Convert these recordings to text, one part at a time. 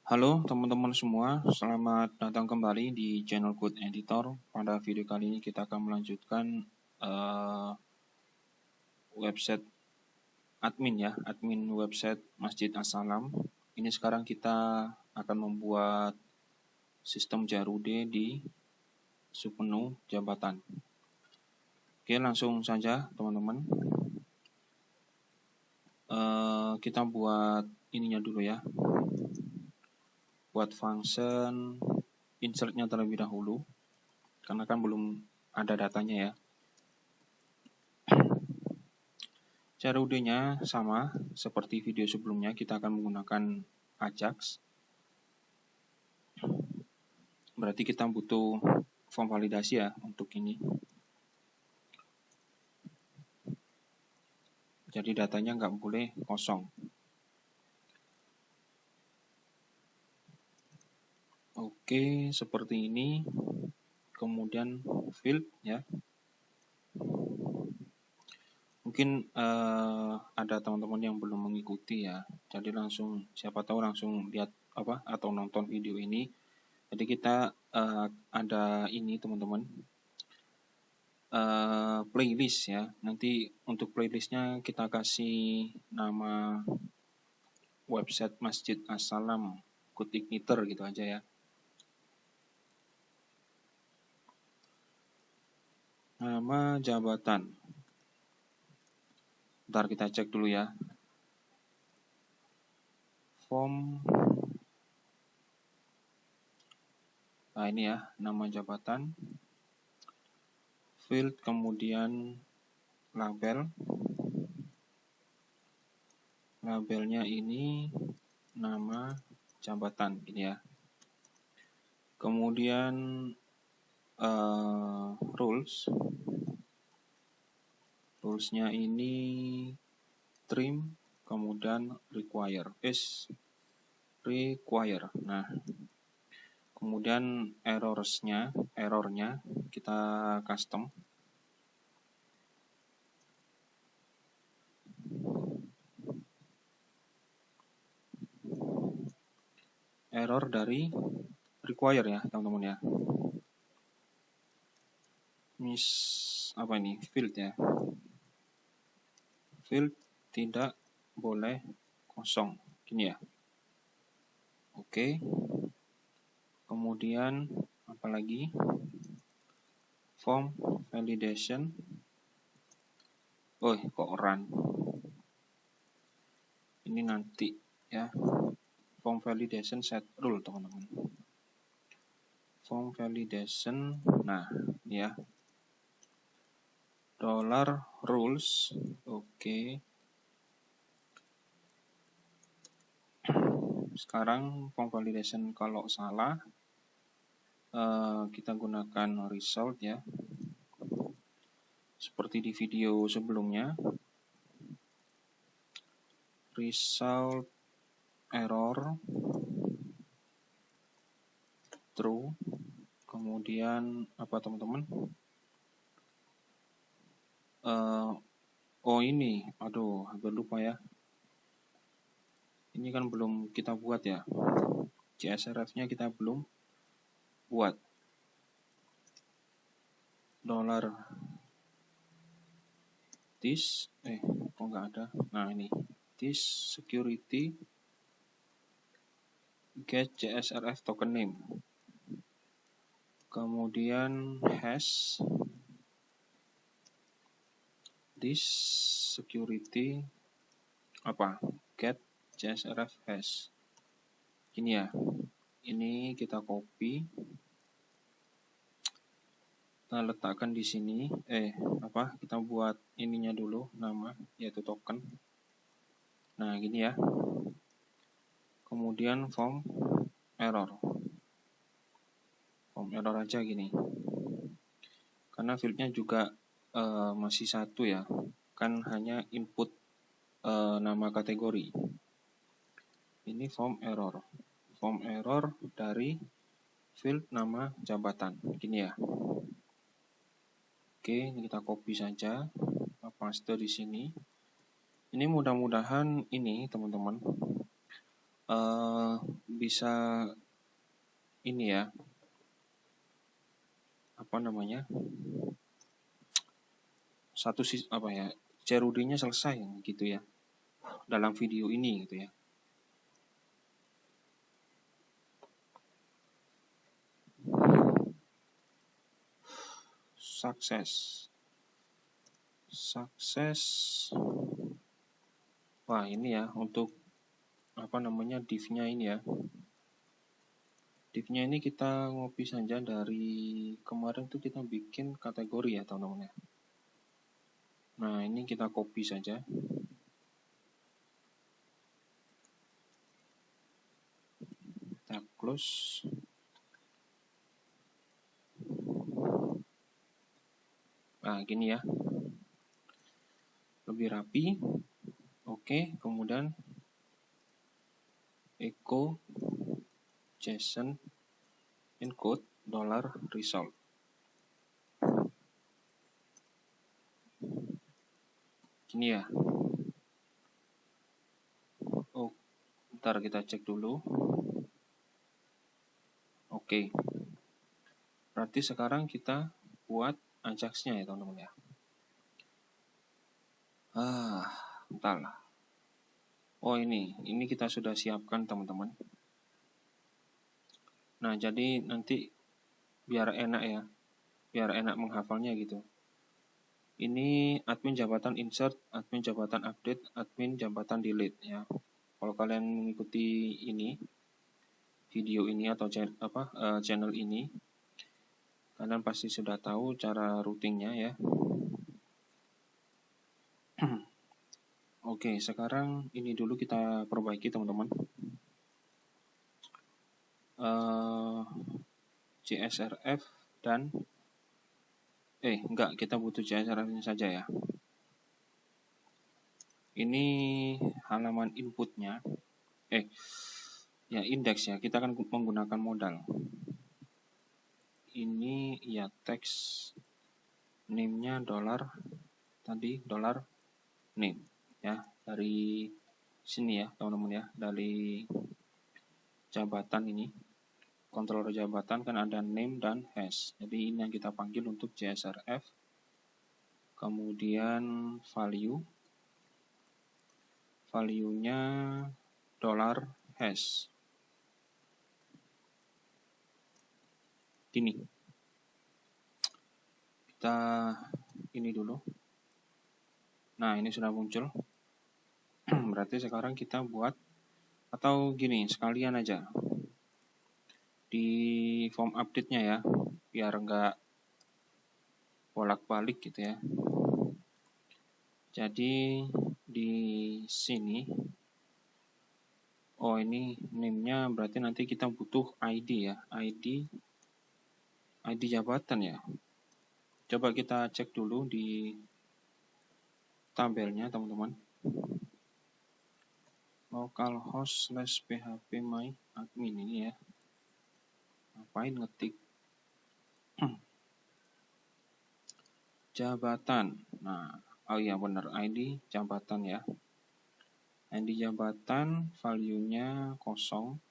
Halo teman-teman semua, selamat datang kembali di channel Code Editor. Pada video kali ini kita akan melanjutkan website admin website Masjid As-Salam. Ini sekarang kita akan membuat sistem Jarude di submenu jabatan. Oke, langsung saja teman-teman. Kita buat ininya dulu ya. Buat function insert-nya terlebih dahulu, karena kan belum ada datanya ya. Jarude-nya sama seperti video sebelumnya, kita akan menggunakan Ajax. Berarti kita butuh form validasi ya untuk ini. Jadi datanya nggak boleh kosong. Oke, seperti ini. Kemudian field ya. Mungkin ada teman-teman yang belum mengikuti ya. Jadi langsung siapa tahu langsung lihat atau nonton video ini. Jadi kita ada ini teman-teman. Playlist ya. Nanti untuk playlistnya kita kasih nama website Masjid As-Salam Code Igniter gitu aja ya. Nama jabatan. Bentar kita cek dulu ya. Form. Nah ini ya, nama jabatan. Field, kemudian label. Labelnya ini nama jabatan ini ya. Kemudian rules-nya ini trim, kemudian require. Nah, kemudian errornya kita custom. Error dari require ya teman-teman ya. Field ya. Field tidak boleh kosong. Gini ya. Oke. Kemudian apalagi? Form validation. Kok run. Ini nanti ya. Form validation set rule teman-teman. Form validation. Nah, ya. $rules. Oke. Sekarang form validation kalau salah kita gunakan result ya. Seperti di video sebelumnya. Result error true. Kemudian apa teman-teman? Ini, hampir lupa ya. Ini kan belum kita buat ya. CSRF-nya kita belum buat. $this kok nggak ada. Nah ini this security get CSRF token name. Kemudian hash this security get CSRF hash. Ini ya. Ini kita copy. Kita letakkan di sini. Kita buat ininya dulu nama yaitu token. Nah, gini ya. Kemudian form error. Form error aja gini. Karena fieldnya juga masih satu ya. Kan hanya input nama kategori. Ini form error. Form error dari field nama jabatan. Gini ya. Oke, ini kita copy saja. Kita paste di sini. Ini mudah-mudahan ini teman-teman bisa ini ya, apa namanya, CRUD-nya selesai gitu ya dalam video ini gitu ya. Sukses. Wah, ini ya untuk apa namanya, div-nya ini ya. Div-nya ini kita ngopi saja dari kemarin tuh kita bikin kategori ya teman-teman ya. Nah, ini kita copy saja. Kita close. Nah, gini ya. Lebih rapi. Oke, kemudian echo JSON encode $result. Gini ya. Oh, ntar kita cek dulu. Oke. Berarti sekarang kita buat Ajax-nya ya teman-teman ya. Bentar lah. Oh, ini kita sudah siapkan teman-teman. Nah, jadi nanti biar enak ya, biar enak menghafalnya gitu. Ini admin jabatan insert, admin jabatan update, admin jabatan delete ya. Kalau kalian mengikuti ini, video ini atau channel ini, kalian pasti sudah tahu cara routingnya ya. Oke, sekarang ini dulu kita perbaiki teman-teman. CSRF dan enggak, kita butuh CSRF-nya saja ya. Ini halaman inputnya, ya indeks ya, kita akan menggunakan modal. Ini ya teks name-nya $name ya, dari sini ya teman-teman ya, dari jabatan ini, controller jabatan kan ada name dan hash. Jadi ini yang kita panggil untuk CSRF. Kemudian value-nya $hash. Gini. Kita ini dulu. Nah, ini sudah muncul. Berarti sekarang kita buat, atau gini, sekalian aja di form update-nya ya, biar enggak bolak-balik gitu ya. Jadi di sini, ini name-nya berarti nanti kita butuh ID ya, ID jabatan ya. Coba kita cek dulu di tabelnya teman-teman. localhost/phpMyAdmin ini ya. Ngapain ngetik jabatan. Nah, iya benar, ID jabatan ya. ID jabatan value-nya 0.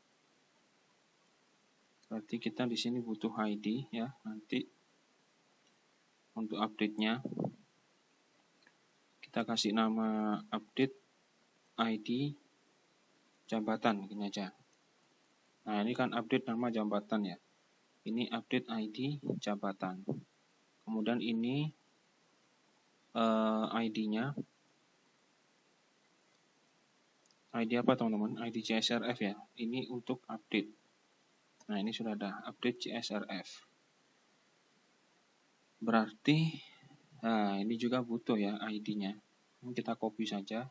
Berarti kita di sini butuh ID ya. Nanti untuk update-nya kita kasih nama update ID jabatan gini aja. Nah, ini kan update nama jabatan ya. Ini update ID jabatan. Kemudian ini ID-nya. ID apa teman-teman? ID CSRF ya. Ini untuk update. Nah, ini sudah ada update CSRF. Berarti ini juga butuh ya ID-nya. Kita copy saja.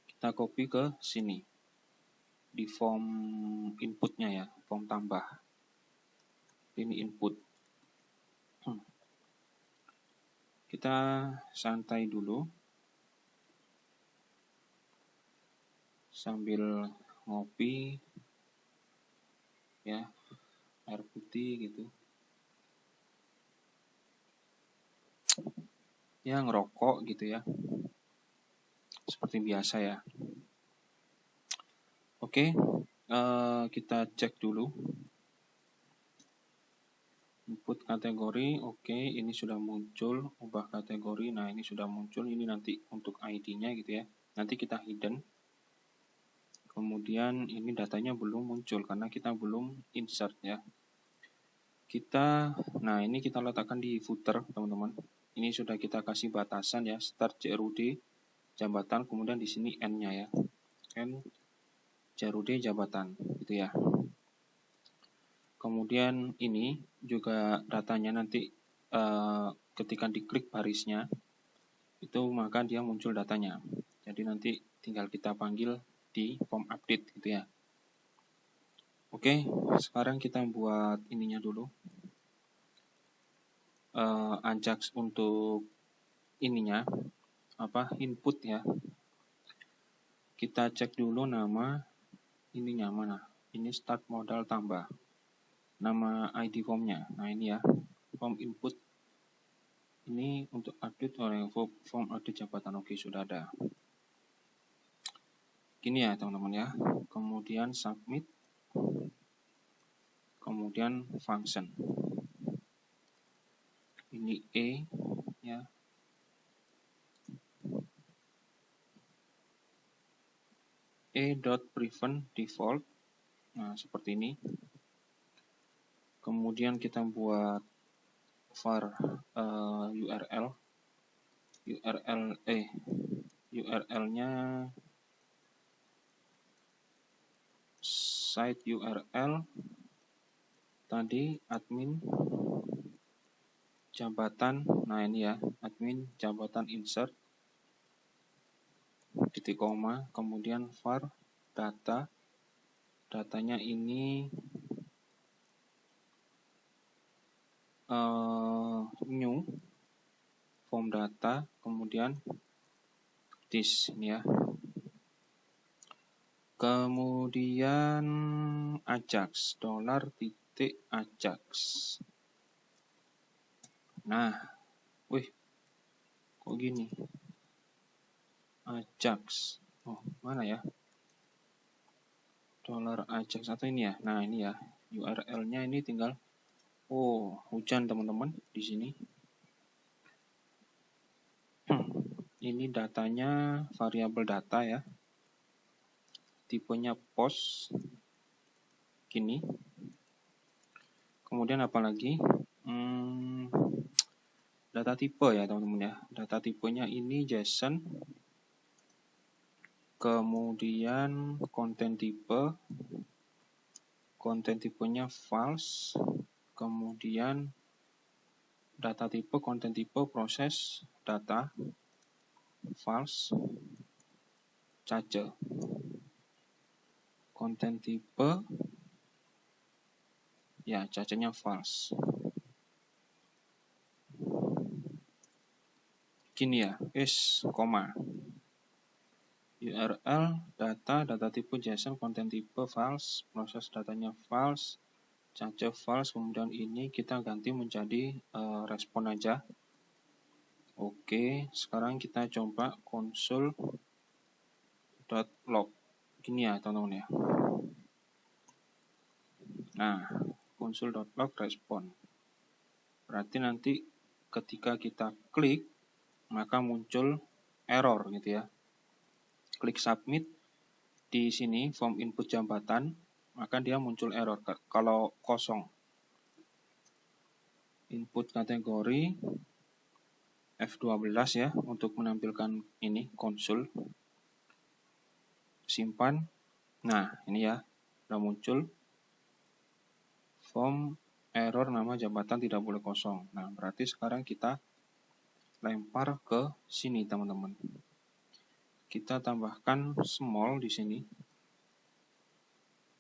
Kita copy ke sini. Di form inputnya ya, form tambah. Ini input. Kita santai dulu. Sambil ngopi ya, air putih gitu. Ya, ngerokok gitu ya. Seperti biasa ya. Oke, kita cek dulu. Input kategori, oke, ini sudah muncul. Ubah kategori, nah ini sudah muncul. Ini nanti untuk ID-nya gitu ya. Nanti kita hidden. Kemudian ini datanya belum muncul karena kita belum insert ya. Nah ini kita letakkan di footer teman-teman. Ini sudah kita kasih batasan ya, start JRUD jabatan, kemudian di sini N-nya ya. N JRUD jabatan gitu ya. Kemudian ini juga datanya nanti ketika diklik barisnya itu maka dia muncul datanya. Jadi nanti tinggal kita panggil di form update gitu ya. Oke, sekarang kita buat ininya dulu. Ajax untuk ininya input ya. Kita cek dulu nama ininya mana. Ini start modal tambah. Nama ID formnya. Nah ini ya, form input. Ini untuk update oleh form update jabatan. Oke, sudah ada. Gini ya teman-teman ya. Kemudian submit. Kemudian function. Ini E ya. E.prevent default. Nah, seperti ini. Kemudian kita buat var URL. URL-nya site URL tadi admin jabatan. Nah, ini ya, admin jabatan insert titik koma, kemudian var data. Datanya ini new form data, kemudian this ini ya. Kemudian Ajax $Ajax. Nah, wih, kok gini? Ajax. Oh, mana ya? $Ajax atau ini ya? Nah, ini ya. URL-nya ini tinggal hujan teman-teman di sini. Ini datanya variabel data ya. Tipenya post. Gini. Kemudian apa lagi? Data tipe ya teman-teman ya. Data tipenya ini JSON. Kemudian konten tipenya false. Kemudian data tipe, konten tipe, proses data false. Cache. Konten tipe ya, cache-nya false. Gini ya, koma. URL, data tipe JSON, konten tipe false, proses datanya false, cache false, kemudian ini kita ganti menjadi respon aja. Oke, sekarang kita coba console.log. Gini ya teman-teman ya. Nah, console.log respon. Berarti nanti ketika kita klik, maka muncul error gitu ya. Klik submit di sini form input jabatan, maka dia muncul error kalau kosong. Input kategori F12 ya untuk menampilkan ini konsol. Simpan. Nah, ini ya sudah muncul form error nama jabatan tidak boleh kosong. Nah, berarti sekarang kita lempar ke sini teman-teman. Kita tambahkan small di sini.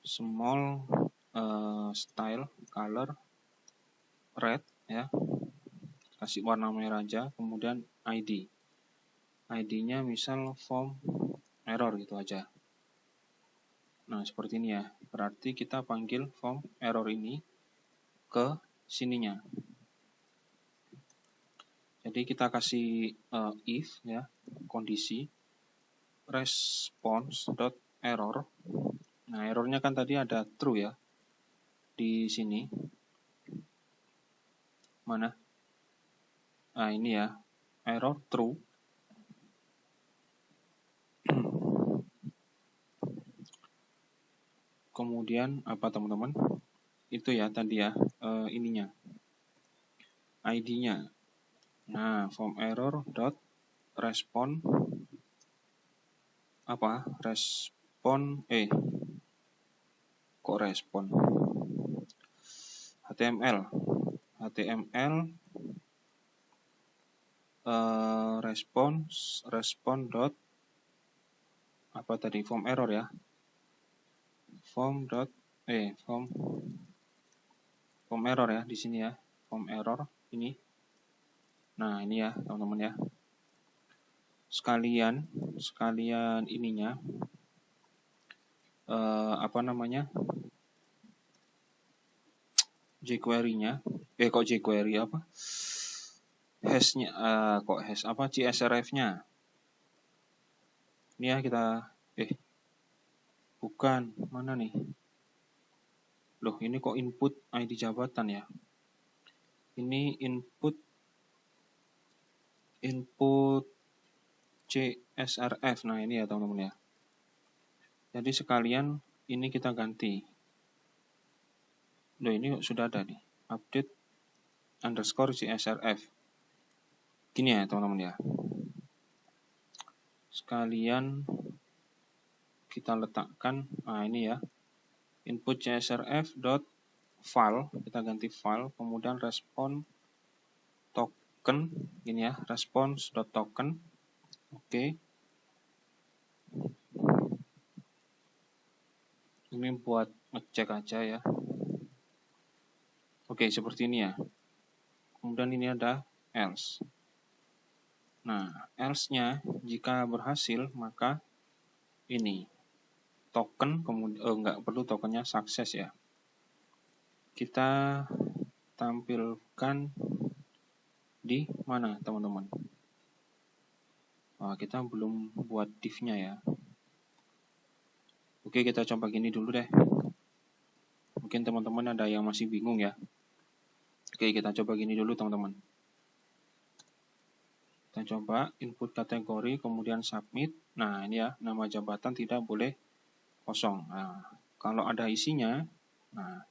Small style color red ya. Kasih warna merah aja, kemudian ID. ID-nya misal form error gitu aja. Nah, seperti ini ya. Berarti kita panggil form error ini ke sininya. Jadi kita kasih if ya, kondisi response.error errornya kan tadi ada true ya. Di sini. Mana? Nah, ini ya. Error true. Kemudian apa teman-teman? Itu ya tadi ya, ininya. ID-nya. Nah, form error dot respond apa? Respond kok respon? HTML respon dot apa tadi, form error ya, form error ya di sini ya, form error ini. Nah, ini ya teman-teman ya, sekalian ininya apa namanya, jQuery-nya kok jQuery apa, hash-nya kok hash apa, CSRF-nya ini ya, kita bukan, mana nih, loh ini kok input ID jabatan ya, ini input CSRF. Nah, ini ya teman-teman ya, jadi sekalian ini kita ganti. Loh, ini sudah ada nih, update underscore CSRF. Gini ya teman-teman ya, sekalian kita letakkan, nah ini ya, input CSRF dot file, kita ganti file, kemudian respon token, gini ya, response dot token. Oke. Ini buat ngecek aja ya. Oke, seperti ini ya. Kemudian ini ada else. Nah, else-nya jika berhasil maka ini token, kemudian nggak perlu tokennya sukses ya. Kita tampilkan di mana teman-teman? Kita belum buat div-nya ya. Oke, kita coba gini dulu deh. Mungkin teman-teman ada yang masih bingung ya. Oke, kita coba gini dulu teman-teman. Kita coba input kategori, kemudian submit. Nah, ini ya, nama jabatan tidak boleh kosong. Nah, kalau ada isinya, nah,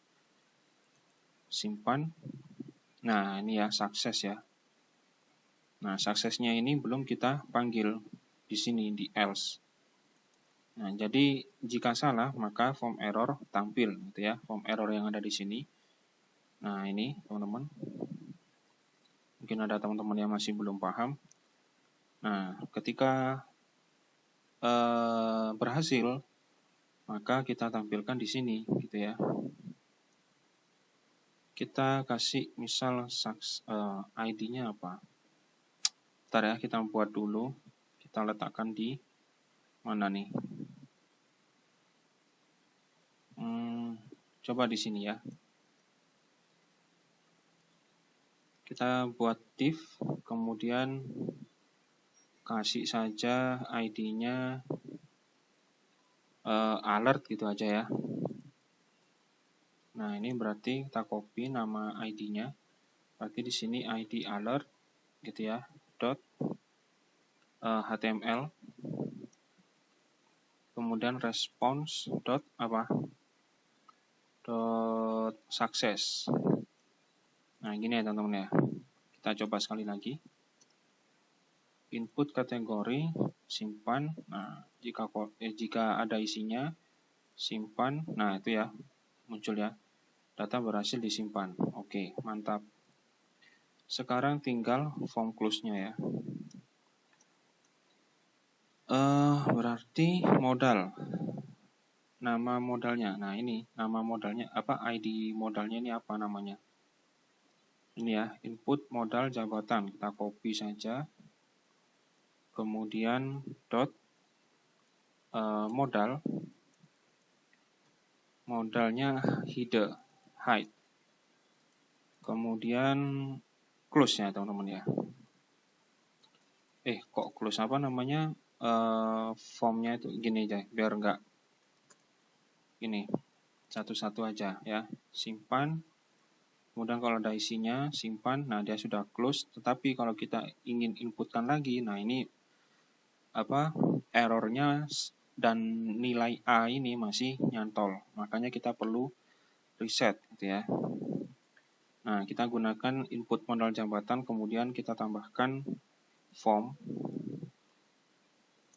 simpan. Nah, ini ya, sukses ya. Nah, suksesnya ini belum kita panggil di sini, di else. Nah, jadi jika salah, maka form error tampil, gitu ya, form error yang ada di sini. Nah, ini teman-teman. Mungkin ada teman-teman yang masih belum paham. Nah, ketika berhasil, maka kita tampilkan di sini, gitu ya. Kita kasih misal ID-nya apa. Bentar ya, kita buat dulu. Kita letakkan di mana nih? Coba di sini ya. Kita buat div, kemudian kasih saja ID-nya alert gitu aja ya. Nah, ini berarti kita copy nama ID-nya. Berarti di sini ID alert gitu ya. Dot HTML. Kemudian response dot apa? Dot success. Nah, gini ya teman-teman ya. Kita coba sekali lagi. Input kategori, simpan. Nah, jika ada isinya, simpan. Nah, itu ya, muncul ya. Data berhasil disimpan. Oke, mantap. Sekarang tinggal form close-nya ya. Berarti modal. Nama modalnya. Nah, ini nama modalnya apa? ID modalnya ini apa namanya? Ini ya, input modal jabatan. Kita copy saja. Kemudian dot modal. Modalnya hide. Kemudian close ya, teman-teman ya. Kok close apa namanya? Formnya itu gini aja, biar enggak ini satu-satu aja ya, simpan. Kemudian kalau ada isinya simpan. Nah, dia sudah close. Tetapi kalau kita ingin inputkan lagi, nah ini errornya dan nilai A ini masih nyantol. Makanya kita perlu reset gitu ya. Nah, kita gunakan input modal jabatan, kemudian kita tambahkan form.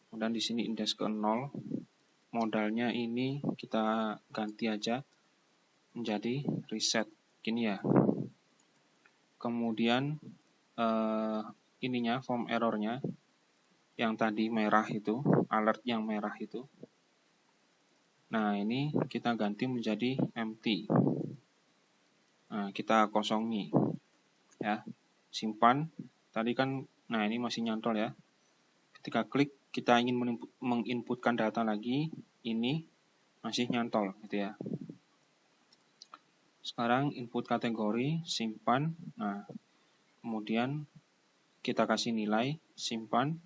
Kemudian di sini indeks ke 0. Modalnya ini kita ganti aja menjadi reset. Gini ya. Kemudian ininya form errornya yang tadi merah itu, alert yang merah itu. Nah, ini kita ganti menjadi empty. Nah, kita kosongi ya, simpan. Tadi kan, nah ini masih nyantol ya. Ketika klik, kita ingin menginputkan data lagi, ini masih nyantol gitu ya. Sekarang input kategori, simpan. Nah, kemudian kita kasih nilai, simpan.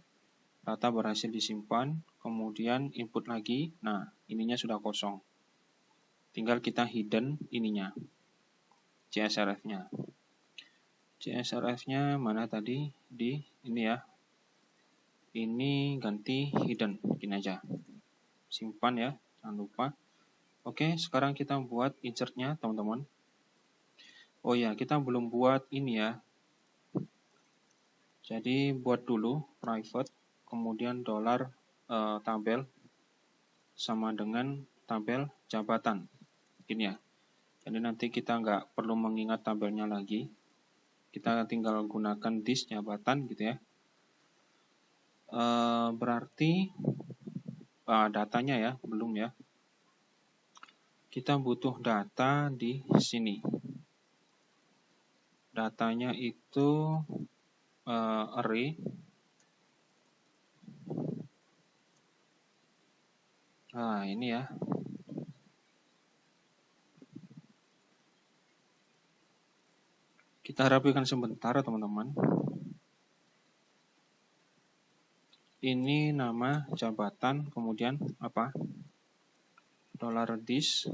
Data berhasil disimpan, kemudian input lagi. Nah, ininya sudah kosong. Tinggal kita hidden ininya. CSRF-nya. CSRF-nya mana tadi? Di ini ya. Ini ganti hidden, bikin aja. Simpan ya, jangan lupa. Oke, sekarang kita buat insert-nya, teman-teman. Oh ya, kita belum buat ini ya. Jadi buat dulu private, kemudian tabel sama dengan tabel jabatan. Gini ya. Jadi nanti kita nggak perlu mengingat tabelnya lagi. Kita tinggal gunakan this jabatan gitu ya. Berarti datanya ya, belum ya. Kita butuh data di sini. Datanya itu array. Nah, ini ya. Kita rapikan sebentar, teman-teman. Ini nama jabatan, kemudian apa? $this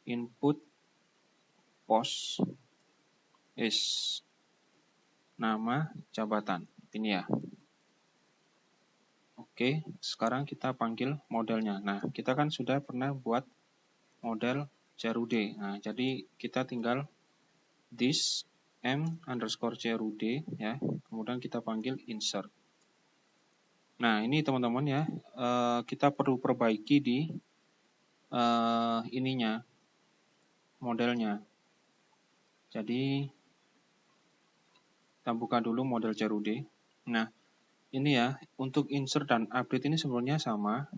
input post is nama jabatan. Ini ya. Oke, sekarang kita panggil modelnya. Nah, kita kan sudah pernah buat model CRUD. Nah, jadi kita tinggal this m_CRUD ya. Kemudian kita panggil insert. Nah, ini teman-teman ya, kita perlu perbaiki di ininya, modelnya. Jadi, kita buka dulu model CRUD. Nah, ini ya, untuk insert dan update ini sebenarnya sama.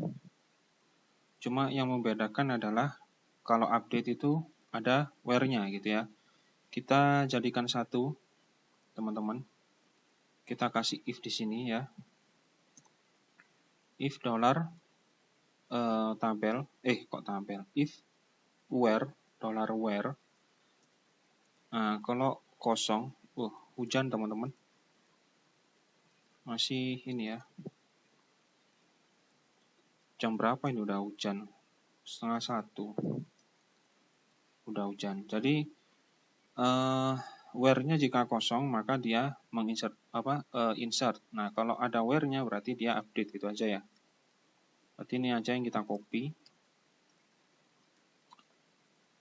Cuma yang membedakan adalah kalau update itu ada where-nya gitu ya. Kita jadikan satu, teman-teman. Kita kasih if di sini ya. If if where $where. Nah, kalau kosong, hujan teman-teman. Masih ini ya. Jam berapa ini udah hujan? 12:30. Udah hujan. Jadi where-nya jika kosong maka dia menginsert insert. Nah, kalau ada where-nya berarti dia update gitu aja ya. Berarti ini aja yang kita copy.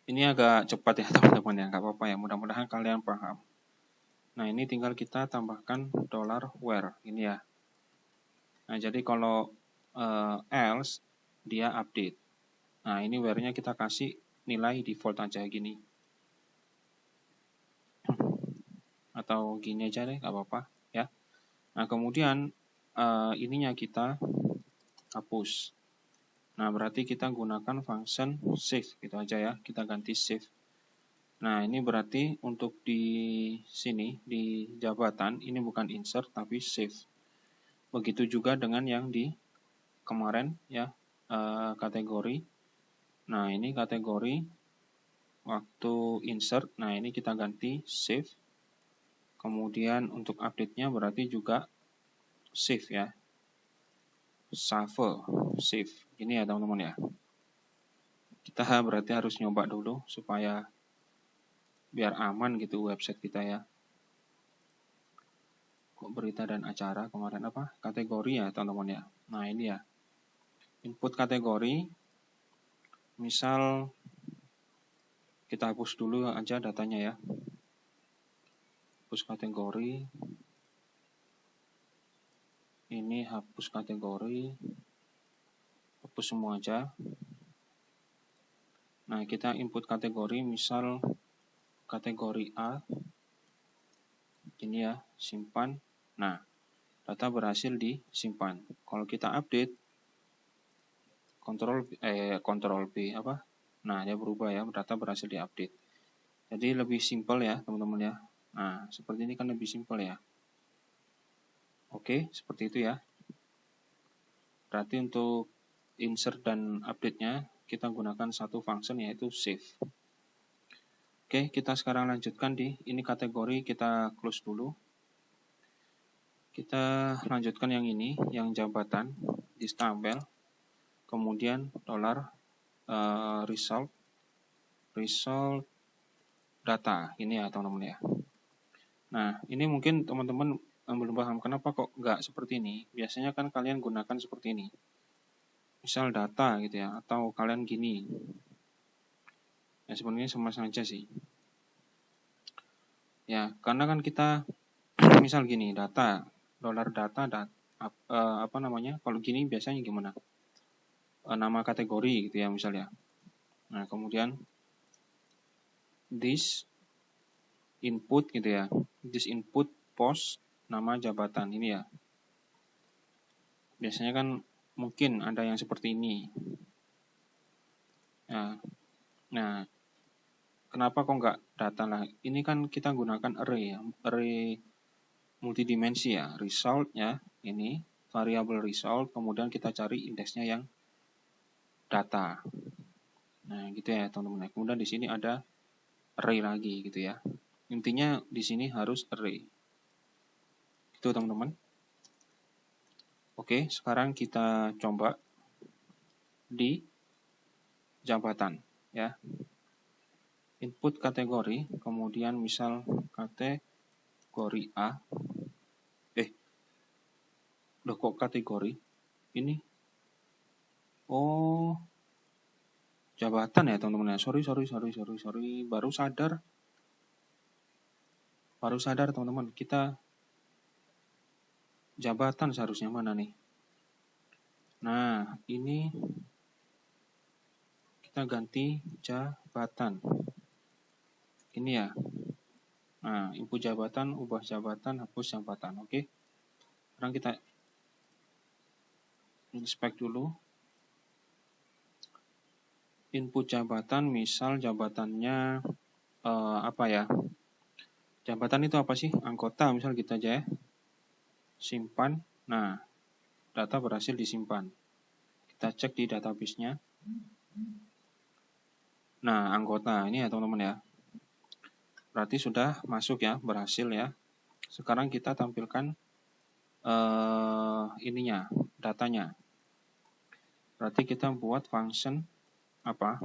Ini agak cepat ya teman-teman ya, nggak apa-apa ya, mudah-mudahan kalian paham. Nah, ini tinggal kita tambahkan $where, ini ya. Nah, jadi kalau else, dia update. Nah, ini where-nya kita kasih nilai default aja gini. Atau gini aja deh, nggak apa-apa ya. Nah, kemudian ininya kita hapus. Nah, berarti kita gunakan function save gitu aja ya. Kita ganti save. Nah, ini berarti untuk di sini, di jabatan, ini bukan insert, tapi save. Begitu juga dengan yang di kemarin ya, kategori. Nah, ini kategori waktu insert. Nah, ini kita ganti save. Kemudian untuk update-nya berarti juga save ya. Save. Ini ya teman-teman ya. kita berarti harus nyoba dulu supaya biar aman gitu website kita ya. Kok berita dan acara kemarin apa? Kategori ya teman-teman ya. Nah ini ya. Input kategori. Misal kita hapus dulu aja datanya ya. Hapus kategori. Ini hapus kategori. Hapus semua aja. Nah, kita input kategori, misal kategori A. Ini ya, simpan. Nah, data berhasil disimpan. Kalau kita update, Ctrl B apa? Nah, dia berubah ya, data berhasil diupdate. Jadi lebih simpel ya, teman-teman ya. Nah, seperti ini kan lebih simpel ya. Oke, seperti itu ya. Berarti untuk insert dan update-nya, kita gunakan satu function yaitu save. Oke, kita sekarang lanjutkan ini kategori kita close dulu. Kita lanjutkan yang ini, yang jabatan, di tabel. Kemudian result data, ini ya teman-teman ya. Nah, ini mungkin teman-teman belum paham kenapa kok nggak seperti ini. Biasanya kan kalian gunakan seperti ini. Misal data gitu ya, atau kalian gini. Ya sebenarnya sama saja sih. Ya, karena kan kita misal gini, data, apa namanya? Kalau gini biasanya gimana? Nama kategori gitu ya misalnya. Nah, kemudian this input gitu ya. This input post nama jabatan ini ya. Biasanya kan mungkin ada yang seperti ini. Nah, kenapa kok nggak data lah? Ini kan kita gunakan array ya, array multidimensi ya, result ya, ini variable result, kemudian kita cari indeksnya yang data. Nah, gitu ya teman-teman. Kemudian di sini ada array lagi gitu ya. Intinya di sini harus array. Itu teman-teman. Oke, sekarang kita coba di jabatan ya. Input kategori, kemudian misal kategori A. Loh kok kategori? Ini. Oh, jabatan ya teman-teman ya. Sorry. Baru sadar teman-teman. Kita jabatan seharusnya mana nih? Nah, ini kita ganti jabatan. Ini ya. Nah, input jabatan, ubah jabatan, hapus jabatan. Oke. Sekarang kita inspect dulu. Input jabatan, misal jabatannya apa ya? Jabatan itu apa sih? Anggota, misal gitu aja ya. Simpan. Nah, data berhasil disimpan. Kita cek di database-nya. Nah, anggota ini ya teman-teman ya. Berarti sudah masuk ya, berhasil ya. Sekarang kita tampilkan ininya, datanya. Berarti kita buat function apa?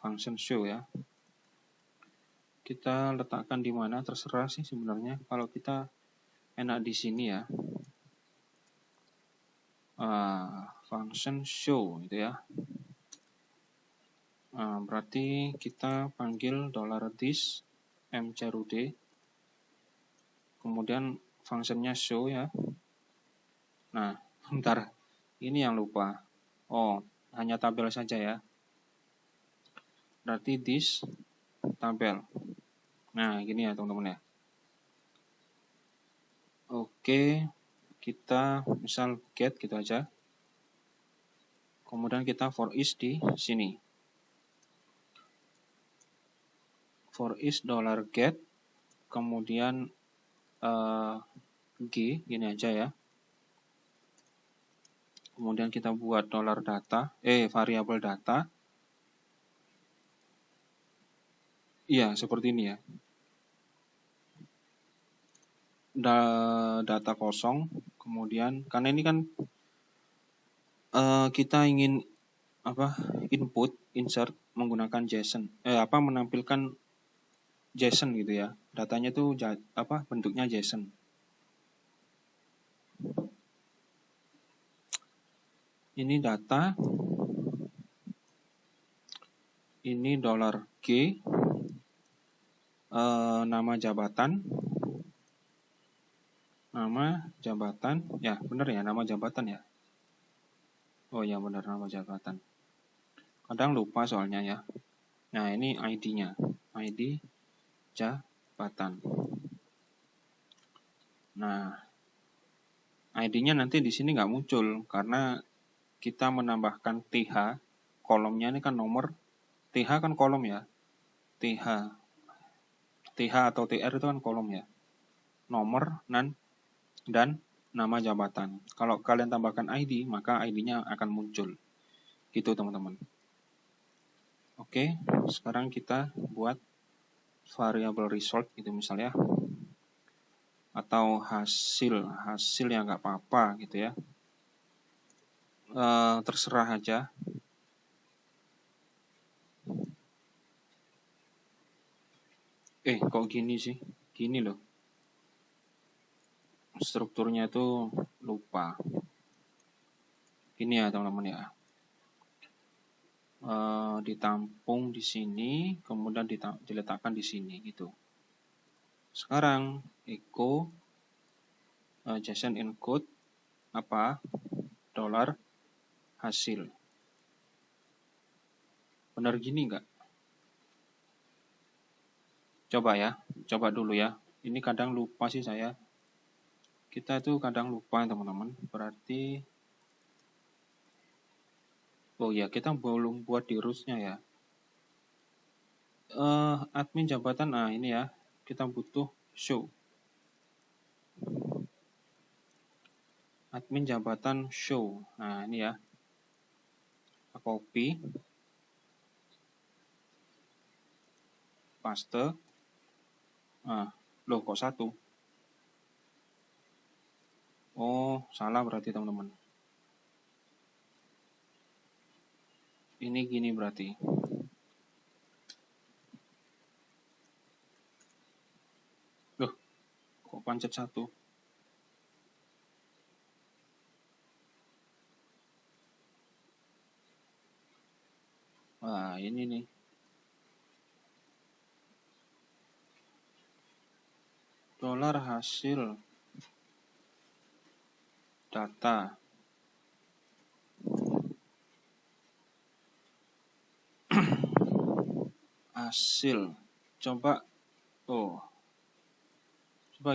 Function show ya. Kita letakkan di mana terserah sih sebenarnya. Kalau kita enak di sini ya. Function show gitu ya. Berarti kita panggil $this mcrud. Kemudian fungsinya show ya. Nah, bentar. Ini yang lupa. Oh, hanya tabel saja ya. Berarti this tabel. Nah, gini ya teman-teman ya. Oke, kita misal get gitu aja. Kemudian kita for each di sini. For each $get. Kemudian G, gini aja ya. Kemudian kita buat $data, variabel data. Iya, seperti ini ya. Data kosong, kemudian karena ini kan kita ingin input insert menggunakan JSON, menampilkan JSON gitu ya. Datanya tuh bentuknya JSON. Ini data, ini $G, nama jabatan, ya benar ya, nama jabatan ya. Oh ya benar, nama jabatan. Kadang lupa soalnya ya. Nah ini ID-nya, ID jabatan. Nah ID-nya nanti di sini nggak muncul karena kita menambahkan TH, kolomnya ini kan nomor, TH kan kolom ya, TH atau TR itu kan kolom ya, nomor, dan nama jabatan. Kalau kalian tambahkan ID, maka ID-nya akan muncul. Gitu teman-teman. Oke, sekarang kita buat variable result gitu misalnya. Atau hasil yang nggak apa-apa gitu ya. Terserah aja. Kok gini sih? Gini loh. Strukturnya itu lupa. Gini ya teman-teman ya. Ditampung di sini, kemudian diletakkan di sini gitu. Sekarang echo JSON encode $hasil. Benar gini nggak? Coba dulu ya. Ini kadang lupa sih saya. Kita itu kadang lupa teman-teman. Berarti oh ya, kita belum buat di root-nya ya. Admin jabatan, nah ini ya. Kita butuh show. Admin jabatan show. Nah ini ya. Kita copy. Paste. Nah, loh kok satu? Oh, salah berarti teman-teman. Ini gini berarti. Loh, kok pancet satu? Wah, ini nih. $hasil data. Hasil. Coba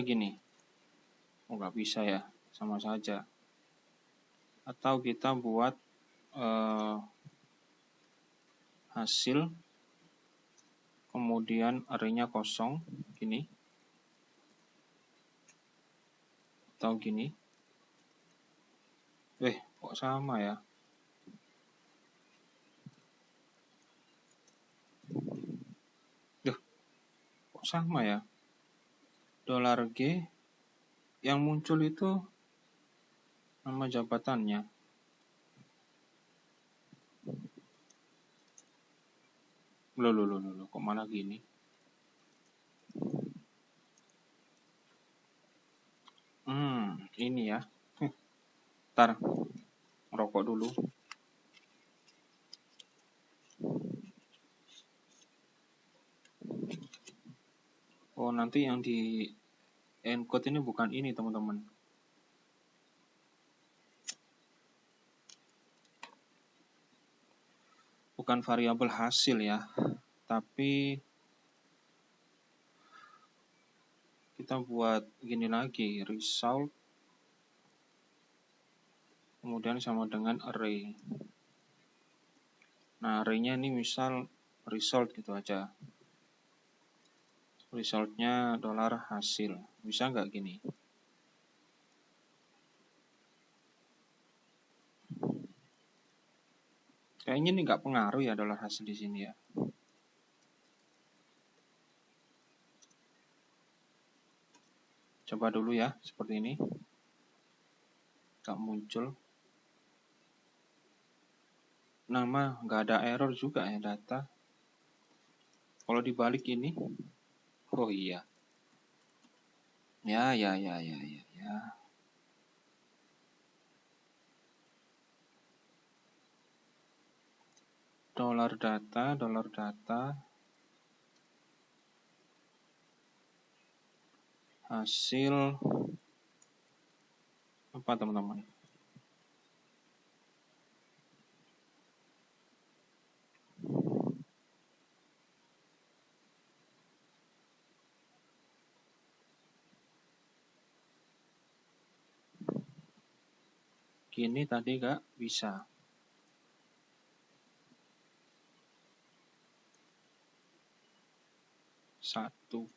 gini. Oh, nggak bisa ya. Sama saja. Atau kita buat hasil, kemudian array-nya kosong, gini. Atau gini. Kok sama ya? Kok sama ya? $G yang muncul itu nama jabatannya. Loh, kok malah gini? Ini ya. Ntar, ngerokok dulu. Oh, nanti yang di encode ini bukan ini, teman-teman. Bukan variabel hasil ya. Tapi kita buat gini lagi, result. Kemudian sama dengan array. Nah, array-nya ini misal result gitu aja. Result-nya $hasil. Bisa nggak gini? Kayaknya ini nggak pengaruh ya $hasil di sini ya. Coba dulu ya, seperti ini. Nggak muncul. nama nggak ada error juga ya data. Kalau dibalik ini, oh iya. Ya. Dolar data. Hasil apa teman-teman? Gini tadi nggak bisa. Satu.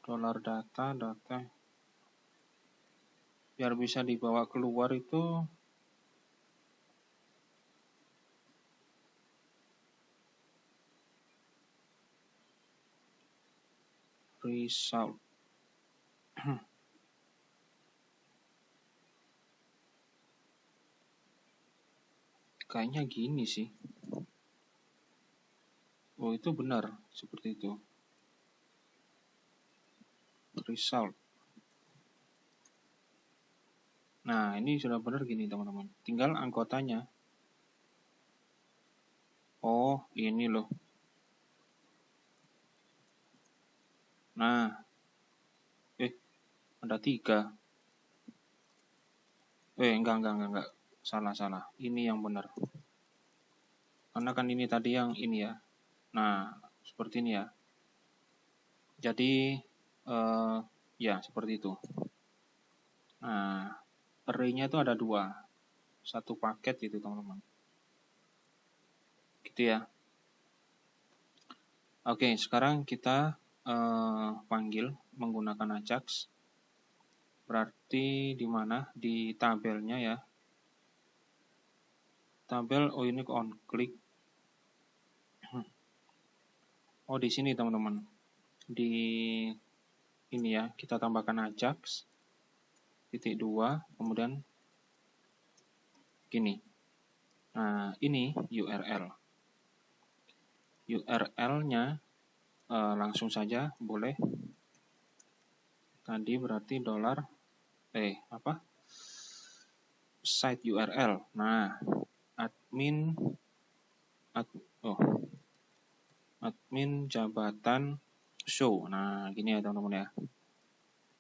Dolar data. Biar bisa dibawa keluar itu result. Kayaknya gini sih. Oh, itu benar seperti itu. Result. Nah, ini sudah benar gini teman-teman. Tinggal anggotanya. Oh, ini loh. Nah, ada 3. Enggak. Salah. Ini yang benar. Karena kan ini tadi yang ini ya. Nah, seperti ini ya. Jadi, ya seperti itu. Nah, array-nya itu ada 2. Satu paket gitu teman-teman. Gitu ya. Oke, sekarang kita panggil menggunakan Ajax. Berarti di mana? Di tabelnya ya. Tabel, oh ini on click. Oh, di sini teman-teman. Di ini ya, kita tambahkan Ajax. Titik 2, kemudian gini. Nah, ini URL. URL-nya langsung saja boleh. Tadi berarti site URL. Nah, admin jabatan show. Nah, gini ya teman-teman ya.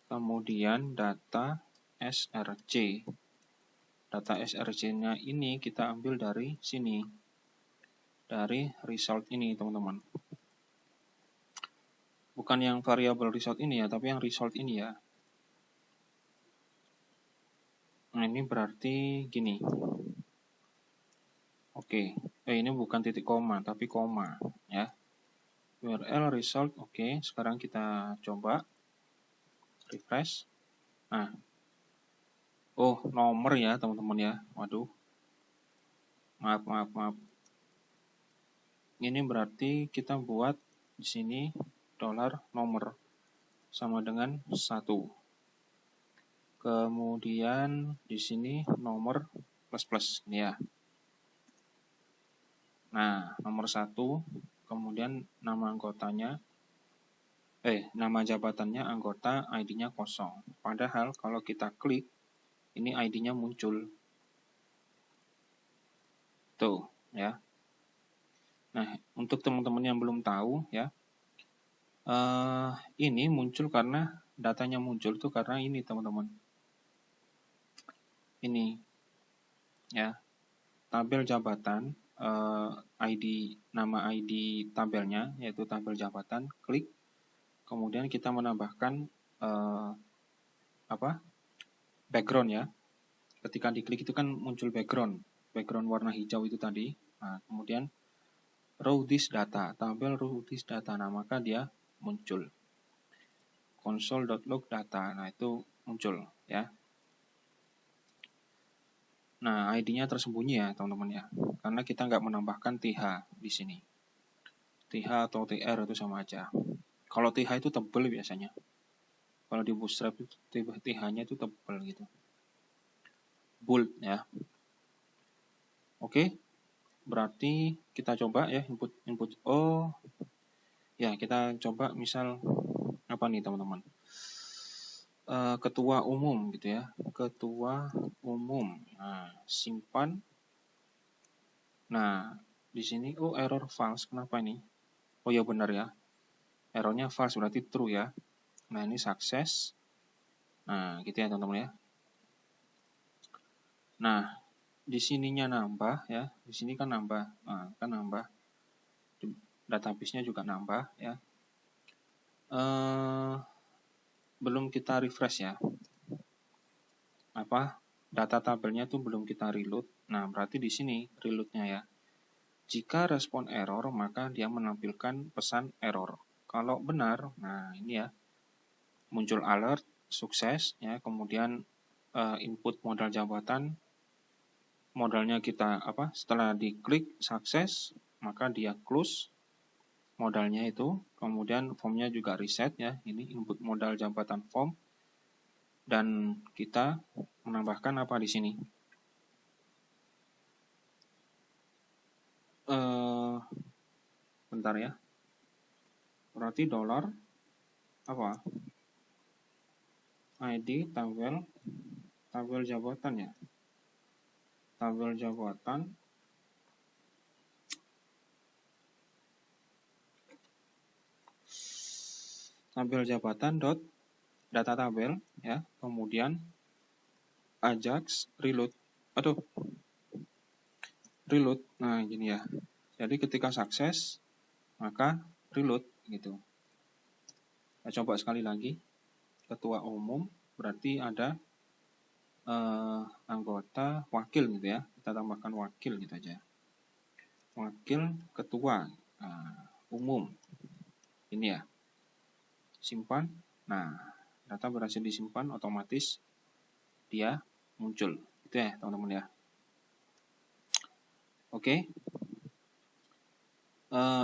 Kemudian data src. Data src-nya ini kita ambil dari sini. Dari result ini teman-teman. Bukan yang variabel result ini ya, tapi yang result ini ya. Nah, ini berarti gini. Oke, ini bukan titik koma, tapi koma ya. URL result, oke. Sekarang kita coba refresh. Nah, oh nomor ya teman-teman ya. Waduh, maaf. Ini berarti kita buat di sini $nomor sama dengan 1. Kemudian di sini nomor plus ya. Nah, nomor 1, kemudian nama anggotanya, nama jabatannya anggota, ID-nya kosong. Padahal kalau kita klik, ini ID-nya muncul. Tuh, ya. Nah, untuk teman-teman yang belum tahu, ya, ini muncul karena datanya muncul tuh karena ini teman-teman. Ini, ya, tabel jabatan, nama ID tabelnya, yaitu tabel jabatan, klik, kemudian kita menambahkan background ya. Ketika diklik itu kan muncul background warna hijau itu tadi. Nah, kemudian row this data, tabel row this data, nah maka dia muncul. Console.log data, nah itu muncul ya. Nah, ID-nya tersembunyi ya teman-teman ya, karena kita nggak menambahkan TH di sini. TH atau TR itu sama aja. Kalau TH itu tebal biasanya. Kalau di Bootstrap itu TH-nya itu tebal gitu. Bold ya. Oke. Berarti kita coba ya input. Oh. Ya, kita coba misal apa nih teman-teman? Ketua umum gitu ya. Ketua umum. Nah, simpan. Nah, di sini error false. Kenapa ini? Oh ya benar ya. Errornya false berarti true ya. Nah, ini sukses. Nah, gitu ya teman-teman ya. Nah, di sininya nambah ya. Di sini kan nambah. Nah, kan nambah. Database-nya juga nambah ya. Belum kita refresh ya. Data tabelnya tuh belum kita reload. Nah, berarti di sini reload-nya ya. Jika respon error, maka dia menampilkan pesan error. Kalau benar, nah ini ya. Muncul alert, sukses ya. Kemudian input modal jabatan. Modalnya kita setelah diklik sukses, maka dia close modalnya itu, kemudian formnya juga reset ya, ini input modal jabatan form, dan kita menambahkan apa di sini? Bentar ya, berarti dolar apa? ID tabel jabatan ya, tabel jabatan dot data tabel ya, kemudian Ajax reload. Reload. Nah, gini ya. Jadi ketika sukses maka reload gitu. Kita coba sekali lagi. Ketua umum berarti ada anggota wakil gitu ya. Kita tambahkan wakil gitu aja. Wakil ketua umum. Ini ya. Simpan. Nah, data berhasil disimpan, otomatis dia muncul. Itu ya teman-teman ya. Oke.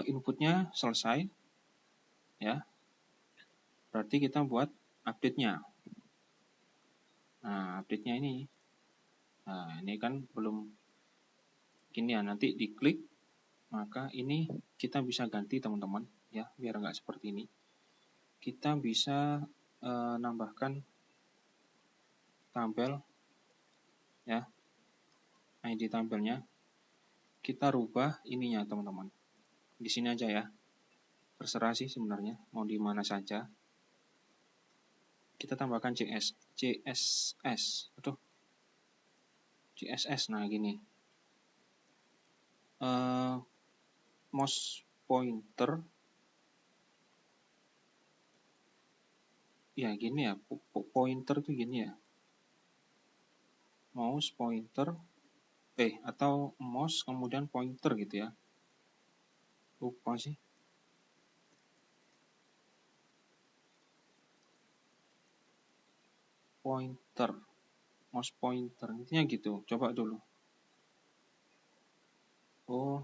Inputnya selesai. Ya. Berarti kita buat update-nya. Nah, update-nya ini. Nah, ini kan belum gini ya, nanti diklik, maka ini kita bisa ganti teman-teman ya, biar nggak seperti ini. Kita bisa nambahkan tabel ya, ID tabelnya. Kita rubah ininya teman-teman. Di sini aja ya. Terserah sih sebenarnya, mau di mana saja. Kita tambahkan CSS. CSS, nah gini. Mouse pointer. Ya gini ya, pointer tuh gini ya. Mouse pointer, atau mouse kemudian pointer gitu ya. Lupa sih. Pointer, mouse pointer, intinya gitu. Coba dulu. Oh,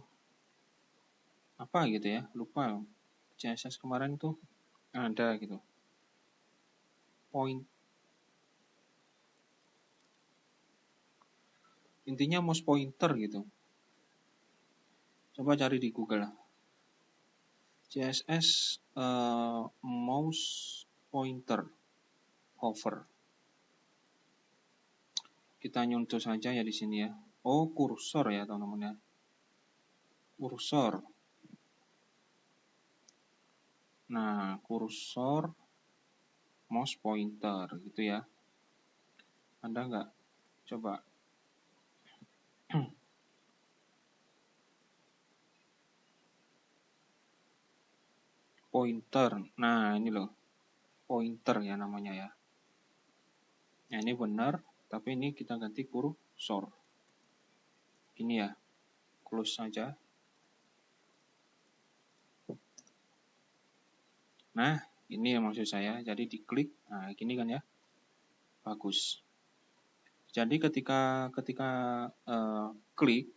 apa gitu ya, lupa. CSS kemarin tuh ada gitu. Intinya mouse pointer gitu. Coba cari di Google. CSS mouse pointer hover. Kita nyuntuh saja ya di sini ya. Oh, kursor ya teman-teman ya. Kursor. Nah, kursor mouse pointer gitu ya. Anda nggak coba pointer. Nah, ini loh. Pointer ya namanya ya. Nah, ini benar, tapi ini kita ganti kursor. Ini ya. Close saja. Nah, ini yang maksud saya. Jadi diklik. Nah, gini kan ya. Bagus. Jadi ketika klik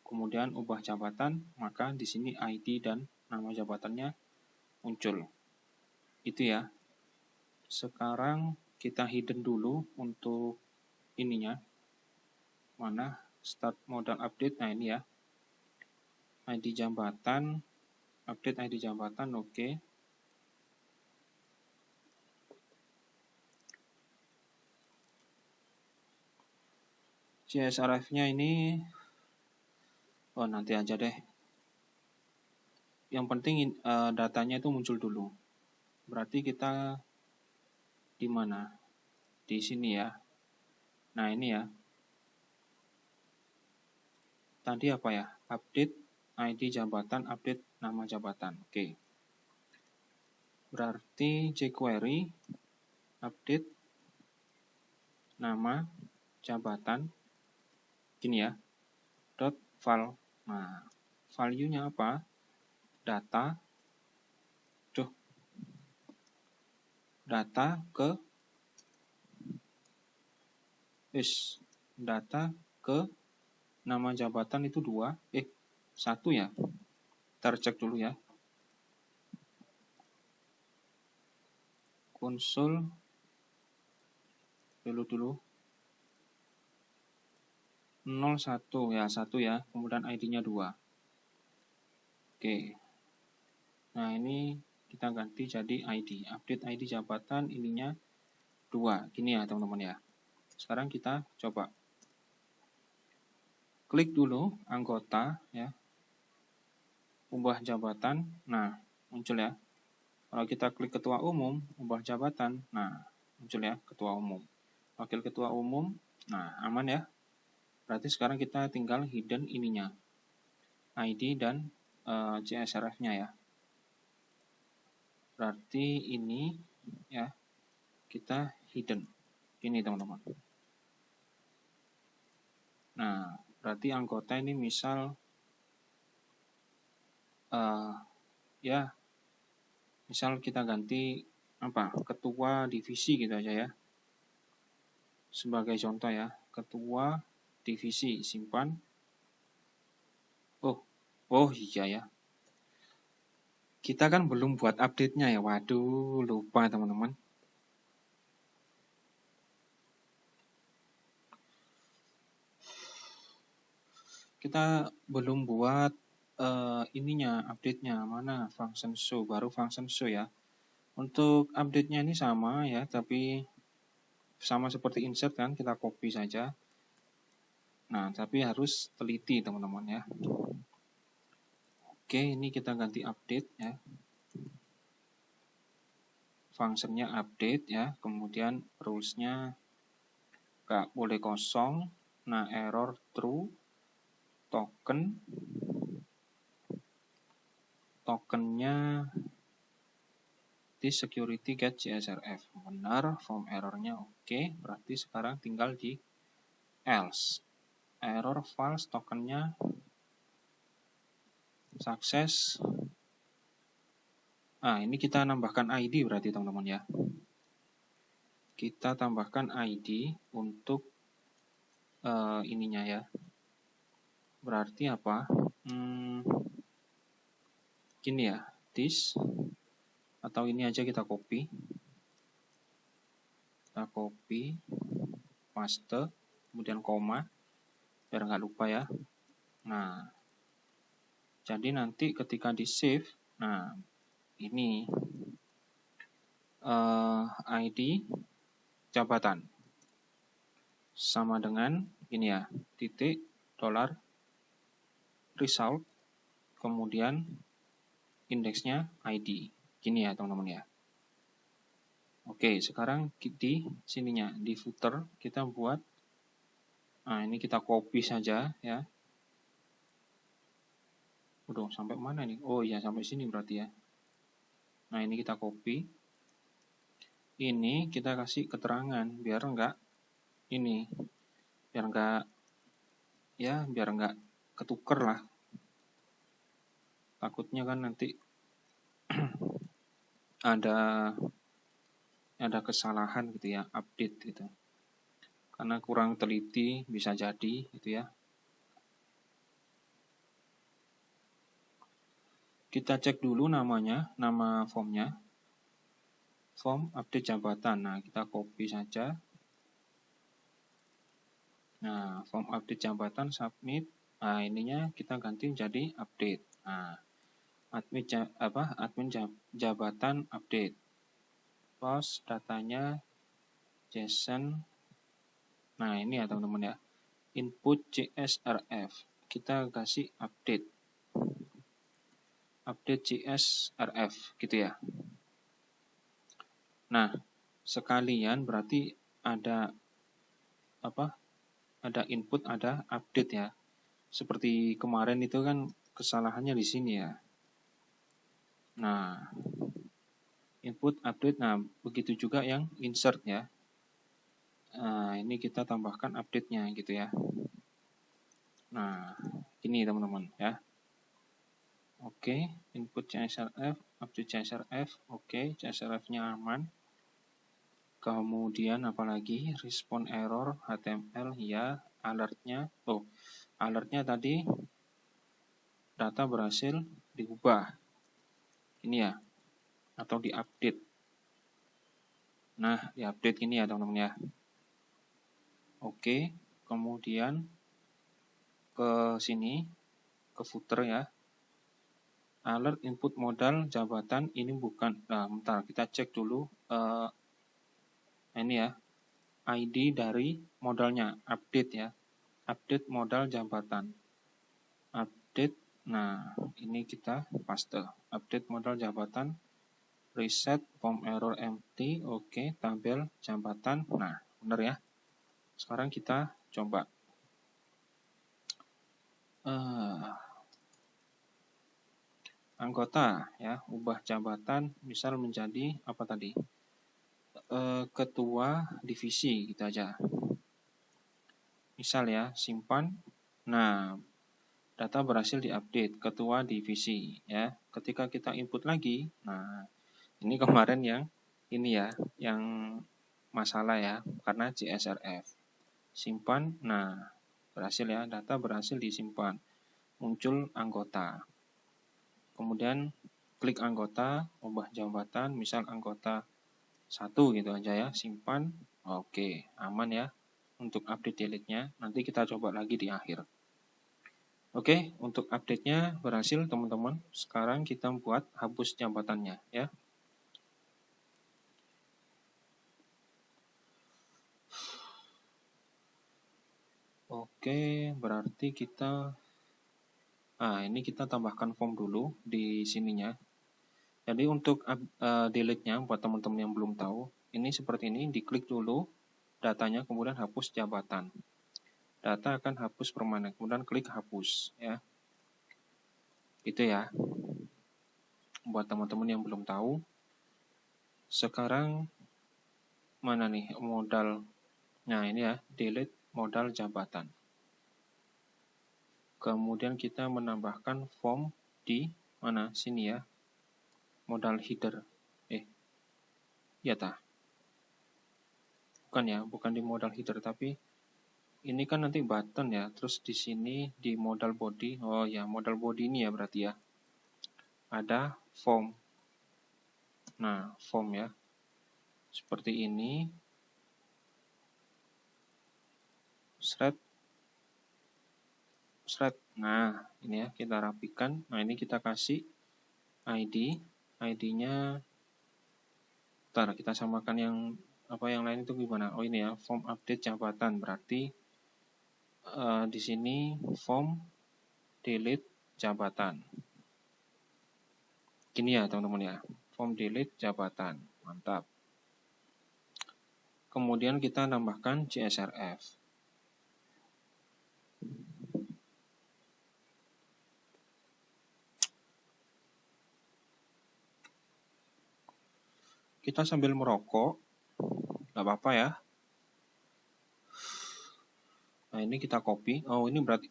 kemudian ubah jabatan, maka di sini ID dan nama jabatannya muncul. Itu ya. sekarang kita hidden dulu untuk ininya. Mana? Start modal update. Nah, ini ya. ID jabatan, update ID jabatan, oke. CSRF-nya ini, oh nanti aja deh. Yang penting datanya itu muncul dulu. Berarti kita di mana? Di sini ya. Nah, ini ya. Tadi apa ya? Update ID jabatan, update nama jabatan. Oke. Berarti jQuery update nama jabatan. Gini ya. Dot file. Nah, value-nya apa? Data. Data ke data ke nama jabatan itu 2. 1 ya. Ntar cek dulu ya. Konsol dulu 01 ya, 1 ya, kemudian ID-nya 2. Oke. Nah, ini kita ganti jadi ID. Update ID jabatan ininya 2. Gini ya, teman-teman ya. Sekarang kita coba klik dulu anggota ya. Ubah jabatan. Nah, muncul ya. Kalau kita klik ketua umum, ubah jabatan. Nah, muncul ya ketua umum. Wakil ketua umum. Nah, aman ya. Berarti sekarang kita tinggal hidden ininya. ID dan CSRF-nya ya. Berarti ini ya kita hidden. Ini teman-teman. Nah, berarti anggota ini misal ya misal kita ganti apa? Ketua divisi gitu aja ya. Sebagai contoh ya, ketua divisi simpan. Oh iya ya. Kita kan belum buat update-nya ya. Waduh, lupa teman-teman. Kita belum buat ininya, update-nya. Mana function show, baru function show ya. Untuk update-nya ini sama ya, tapi sama seperti insert kan, kita copy saja. Nah, tapi harus teliti teman-teman ya. Oke, ini kita ganti update ya. Fungsinya update ya, kemudian rules-nya nggak boleh kosong. Nah, error true, tokennya di security get CSRF. Benar, form errornya oke. Berarti sekarang tinggal di else. Error false, tokennya sukses. Nah, ini kita nambahkan ID berarti teman-teman ya. Kita tambahkan ID untuk ininya ya. Berarti apa? Gini ya, this atau ini aja kita copy. Kita copy, paste, kemudian koma, biar nggak lupa ya. Nah, jadi nanti ketika di save, nah ini ID jabatan sama dengan ini ya, titik dolar result, kemudian indeksnya ID. Gini ya teman-teman ya. Oke, sekarang di sininya, di footer kita buat, nah ini kita copy saja ya. Udah sampai mana nih? Oh iya, sampai sini berarti ya. Nah, ini kita copy. Ini kita kasih keterangan biar enggak ini. Biar enggak ketuker lah. Takutnya kan nanti ada kesalahan gitu ya, update gitu. Karena kurang teliti bisa jadi gitu ya. Kita cek dulu namanya, nama formnya. form update jabatan. Nah, kita copy saja. Nah, form update jabatan submit. Nah, ininya kita ganti jadi update. Nah, admin jabatan update. Post datanya JSON. Nah, ini ya teman-teman ya. Input CSRF. Kita kasih update. Update CSRF gitu ya. Nah, sekalian berarti ada apa? Ada input, ada update ya. Seperti kemarin itu kan kesalahannya di sini ya. Nah, input, update. Nah, begitu juga yang insert ya. Nah, ini kita tambahkan update-nya gitu ya. Nah, ini teman-teman ya. Oke, input CSRF, update CSRF. Oke, CSRF-nya aman. Kemudian apalagi respon error HTML ya, alertnya. Oh, alertnya tadi data berhasil diubah. Ini ya, atau diupdate. Nah, diupdate ini ya teman-teman ya. Oke, kemudian ke sini, ke footer ya. Alert input modal jabatan ini bukan. Nah, bentar, kita cek dulu. Ini ya, ID dari modalnya, update ya. Update modal jabatan. Update, nah ini kita paste. Update modal jabatan, reset, form error empty, oke, tabel jabatan. Nah, benar ya. Sekarang kita coba. Anggota ya, ubah jabatan, misal menjadi apa tadi? Ketua divisi gitu aja. Misal ya, simpan. Nah, data berhasil diupdate ketua divisi ya. Ketika kita input lagi, nah ini kemarin yang ini ya, yang masalah ya, karena CSRF. Simpan, nah berhasil ya, data berhasil disimpan. Muncul anggota. Kemudian klik anggota, ubah jabatan, misal anggota 1 gitu aja ya, simpan. Oke, aman ya untuk update delete-nya. Nanti kita coba lagi di akhir. Oke, untuk update-nya berhasil teman-teman. Sekarang kita buat hapus jabatannya ya. Oke, berarti kita ini kita tambahkan form dulu di sininya. Jadi untuk delete-nya buat teman-teman yang belum tahu, ini seperti ini, diklik dulu datanya, kemudian hapus jabatan. Data akan hapus permanen, kemudian klik hapus ya. Itu ya. Buat teman-teman yang belum tahu. Sekarang mana nih modal? Nah, ini ya, delete modal jabatan. Kemudian kita menambahkan form di mana? Sini ya. Modal header. Ya tah. Bukan ya, bukan di modal header, tapi ini kan nanti button ya. Terus di sini di modal body. Oh ya, modal body ini ya berarti ya. Ada form. Nah, form ya. Seperti ini. Thread. Nah, ini ya kita rapikan. Nah, ini kita kasih ID. ID-nya ntar kita samakan yang yang lain itu gimana? Oh, ini ya, form update jabatan. Berarti di sini form delete jabatan. Gini ya, teman-teman ya. Form delete jabatan. Mantap. Kemudian kita tambahkan CSRF. Kita sambil merokok, nggak apa-apa ya. Nah, ini kita copy. Oh, ini berarti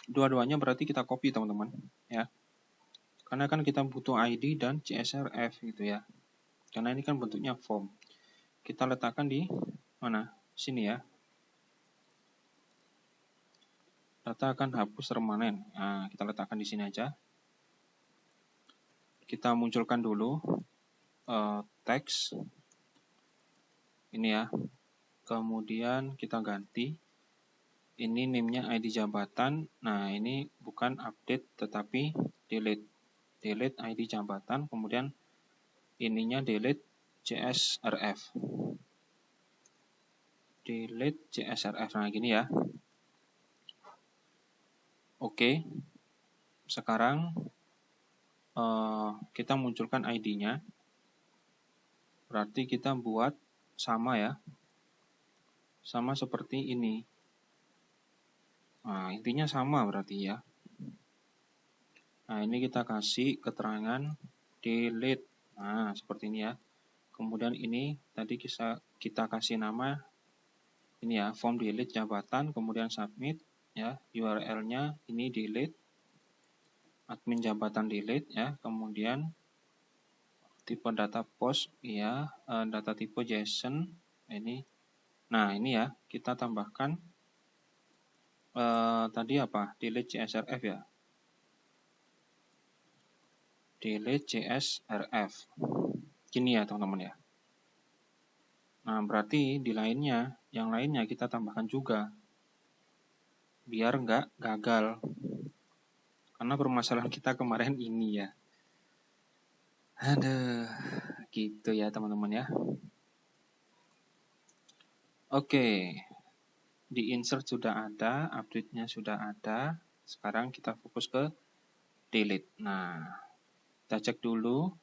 dua-duanya berarti kita copy, teman-teman, ya. Karena kan kita butuh ID dan CSRF gitu ya. Karena ini kan bentuknya form. Kita letakkan di mana? Sini ya. Data akan hapus permanen. Nah, kita letakkan di sini aja. Kita munculkan dulu teks ini ya. Kemudian kita ganti ini name-nya ID jabatan. Nah, ini bukan update tetapi delete ID jabatan, kemudian ininya delete CSRF. Nah, gini ya. Oke. Sekarang kita munculkan ID-nya. Berarti kita buat sama ya. Sama seperti ini. Nah, intinya sama berarti ya. Nah, ini kita kasih keterangan delete. Nah, seperti ini ya. Kemudian ini tadi kita kasih nama ini ya, form delete jabatan, kemudian submit ya, URL-nya ini delete, admin jabatan delete ya, kemudian tipe data post ya, data tipe JSON ini. Nah, ini ya, kita tambahkan tadi apa? Delete CSRF ya. Delete CSRF. Gini ya, teman-teman ya. Nah, berarti di lainnya, yang lainnya kita tambahkan juga. Biar nggak gagal. Karena permasalahan kita kemarin ini ya. Aduh, gitu ya teman-teman ya. Oke, di insert sudah ada, update-nya sudah ada. Sekarang kita fokus ke delete. Nah, kita cek dulu.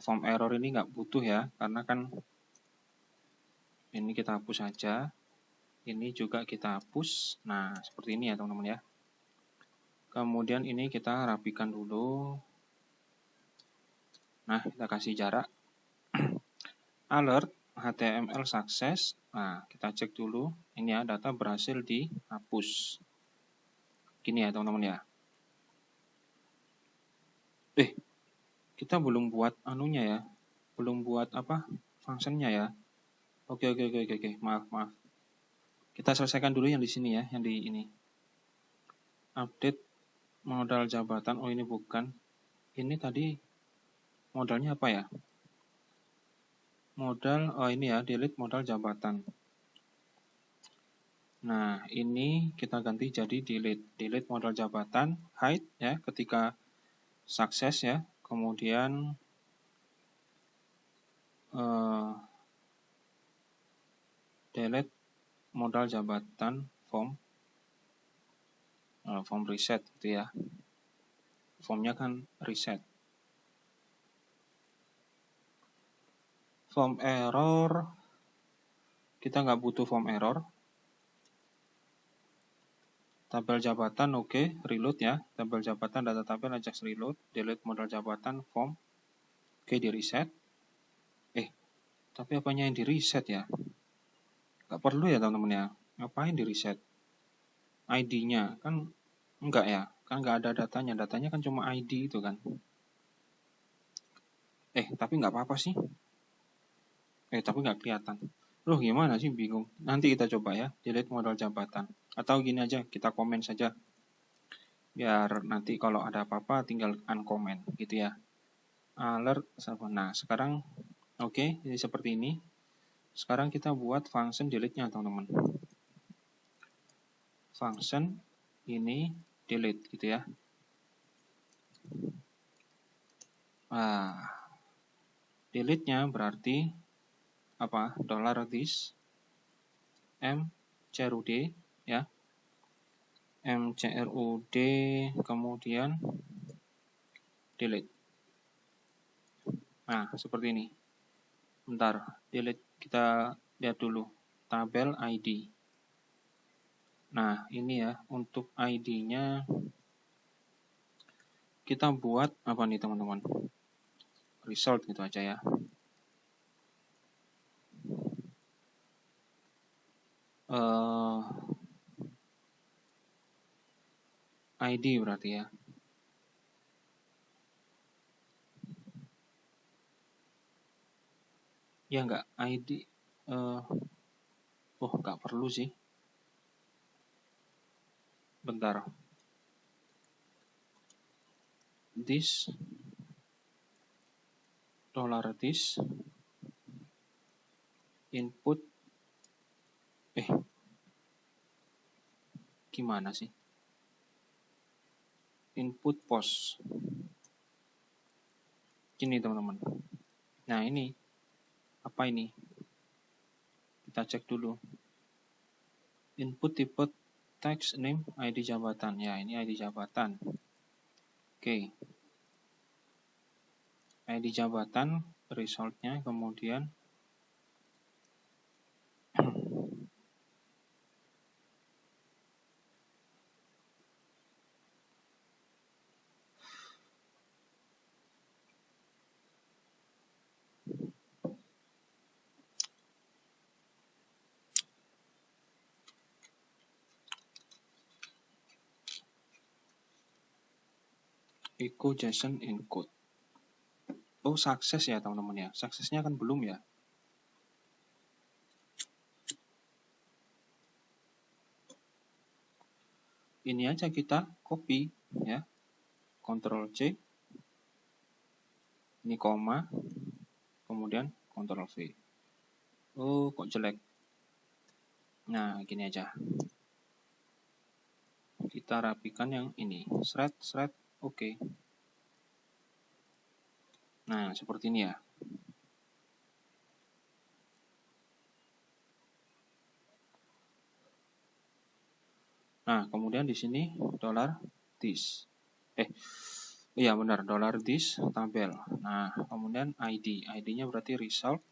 Form error ini nggak butuh ya, karena kan ini kita hapus saja. Ini juga kita hapus. Nah, seperti ini ya teman-teman ya. Kemudian ini kita rapikan dulu. Nah, kita kasih jarak. Alert HTML sukses. Nah, kita cek dulu. Ini ya, data berhasil dihapus. Gini ya, teman-teman ya. Kita belum buat anunya ya. Belum buat apa? Functionnya ya. Oke. Maaf. Kita selesaikan dulu yang di sini ya, yang di ini. Update modal jabatan. Oh, ini bukan. Ini tadi modalnya apa ya? Modal, oh ini ya, delete modal jabatan. Nah, ini kita ganti jadi delete modal jabatan, hide ya, ketika sukses ya, kemudian delete modal jabatan form reset gitu ya. Formnya kan reset. Form error, kita nggak butuh form error. Tabel jabatan oke, reload ya. Tabel jabatan data tabel Ajax reload, delete modal jabatan form. Oke, di reset. Tapi apanya yang di reset ya? Nggak perlu ya teman-teman ya. Ngapain di reset? ID-nya kan enggak ya. Kan nggak ada datanya. Datanya kan cuma ID itu kan. Tapi nggak apa-apa sih. Tapi nggak kelihatan. Loh gimana sih, bingung. Nanti kita coba ya, delete modal jabatan. Atau gini aja, kita komen saja. Biar nanti kalau ada apa-apa tinggal uncomment gitu ya. Alert. Nah, sekarang oke, jadi seperti ini. Sekarang kita buat function delete-nya teman-teman. Function ini delete gitu ya. Delete-nya berarti apa? $this mcrud ya. mcrud kemudian delete. Nah, seperti ini. Bentar, delete kita lihat dulu. Tabel ID. Nah, ini ya, untuk ID-nya kita buat apa nih teman-teman? Result gitu aja ya. ID berarti ya. Ya enggak, ID. Enggak perlu sih. Bentar. This $this input gimana sih? Input post. Gini teman-teman. Nah ini, apa ini? Kita cek dulu. Input tipe text name ID jabatan. Ya ini ID jabatan. Oke. ID jabatan, resultnya kemudian echo JSON encode. Oh, sukses ya teman-teman ya. Suksesnya kan belum ya. Ini aja kita copy ya. Ctrl C. Ini koma. Kemudian Ctrl V. Oh, kok jelek. Nah, gini aja. Kita rapikan yang ini. Shred, oke. Nah, seperti ini ya. Nah, kemudian di sini $this. Iya benar, $this tabel. Nah, kemudian ID. ID-nya berarti result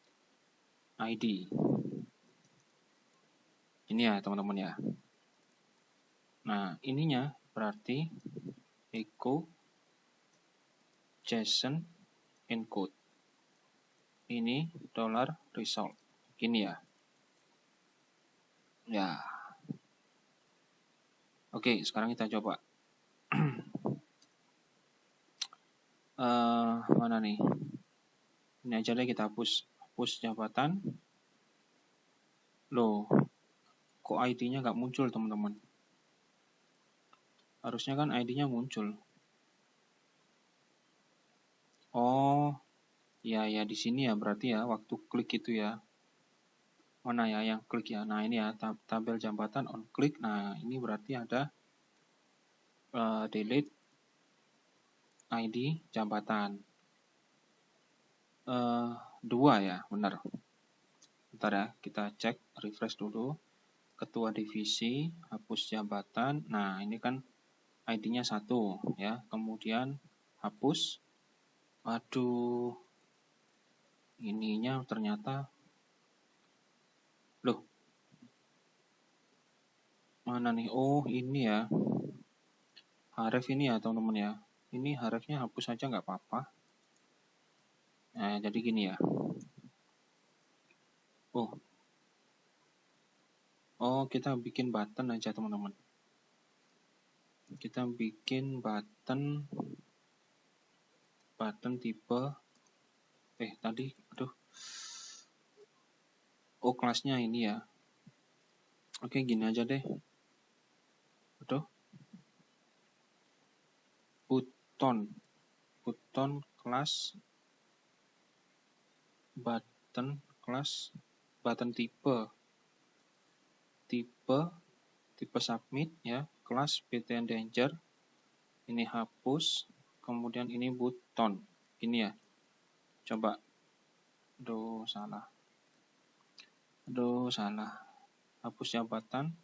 ID. Ini ya, teman-teman ya. Nah, ininya berarti echo JSON encode. Ini $result. Gini ya. Ya. Oke, sekarang kita coba. Mana nih? Ini aja deh kita hapus jabatan. Loh, kok ID-nya nggak muncul teman-teman? Harusnya kan ID-nya muncul. Oh, ya di sini ya berarti ya waktu klik itu ya. Mana ya yang klik ya? Nah ini ya tabel jabatan on klik. Nah ini berarti ada delete ID jabatan. 2 ya, benar. Bentar ya, kita cek refresh dulu. Ketua divisi, hapus jabatan. Nah ini kan ID-nya 1 ya. Kemudian hapus. Aduh, ininya ternyata loh. Mana nih? Oh, ini ya. Href ini ya, teman-teman ya. Ini hrefnya hapus aja nggak apa-apa. Nah, jadi gini ya. Oh, kita bikin button aja, teman-teman. Kita bikin button tipe tadi aduh. Oh, kelasnya ini ya. Oke, gini aja deh. Aduh. Button kelas button kelas button tipe submit ya, kelas btn danger. Ini hapus, kemudian ini button. Gini ya. Coba. Aduh, salah. Hapus jabatan.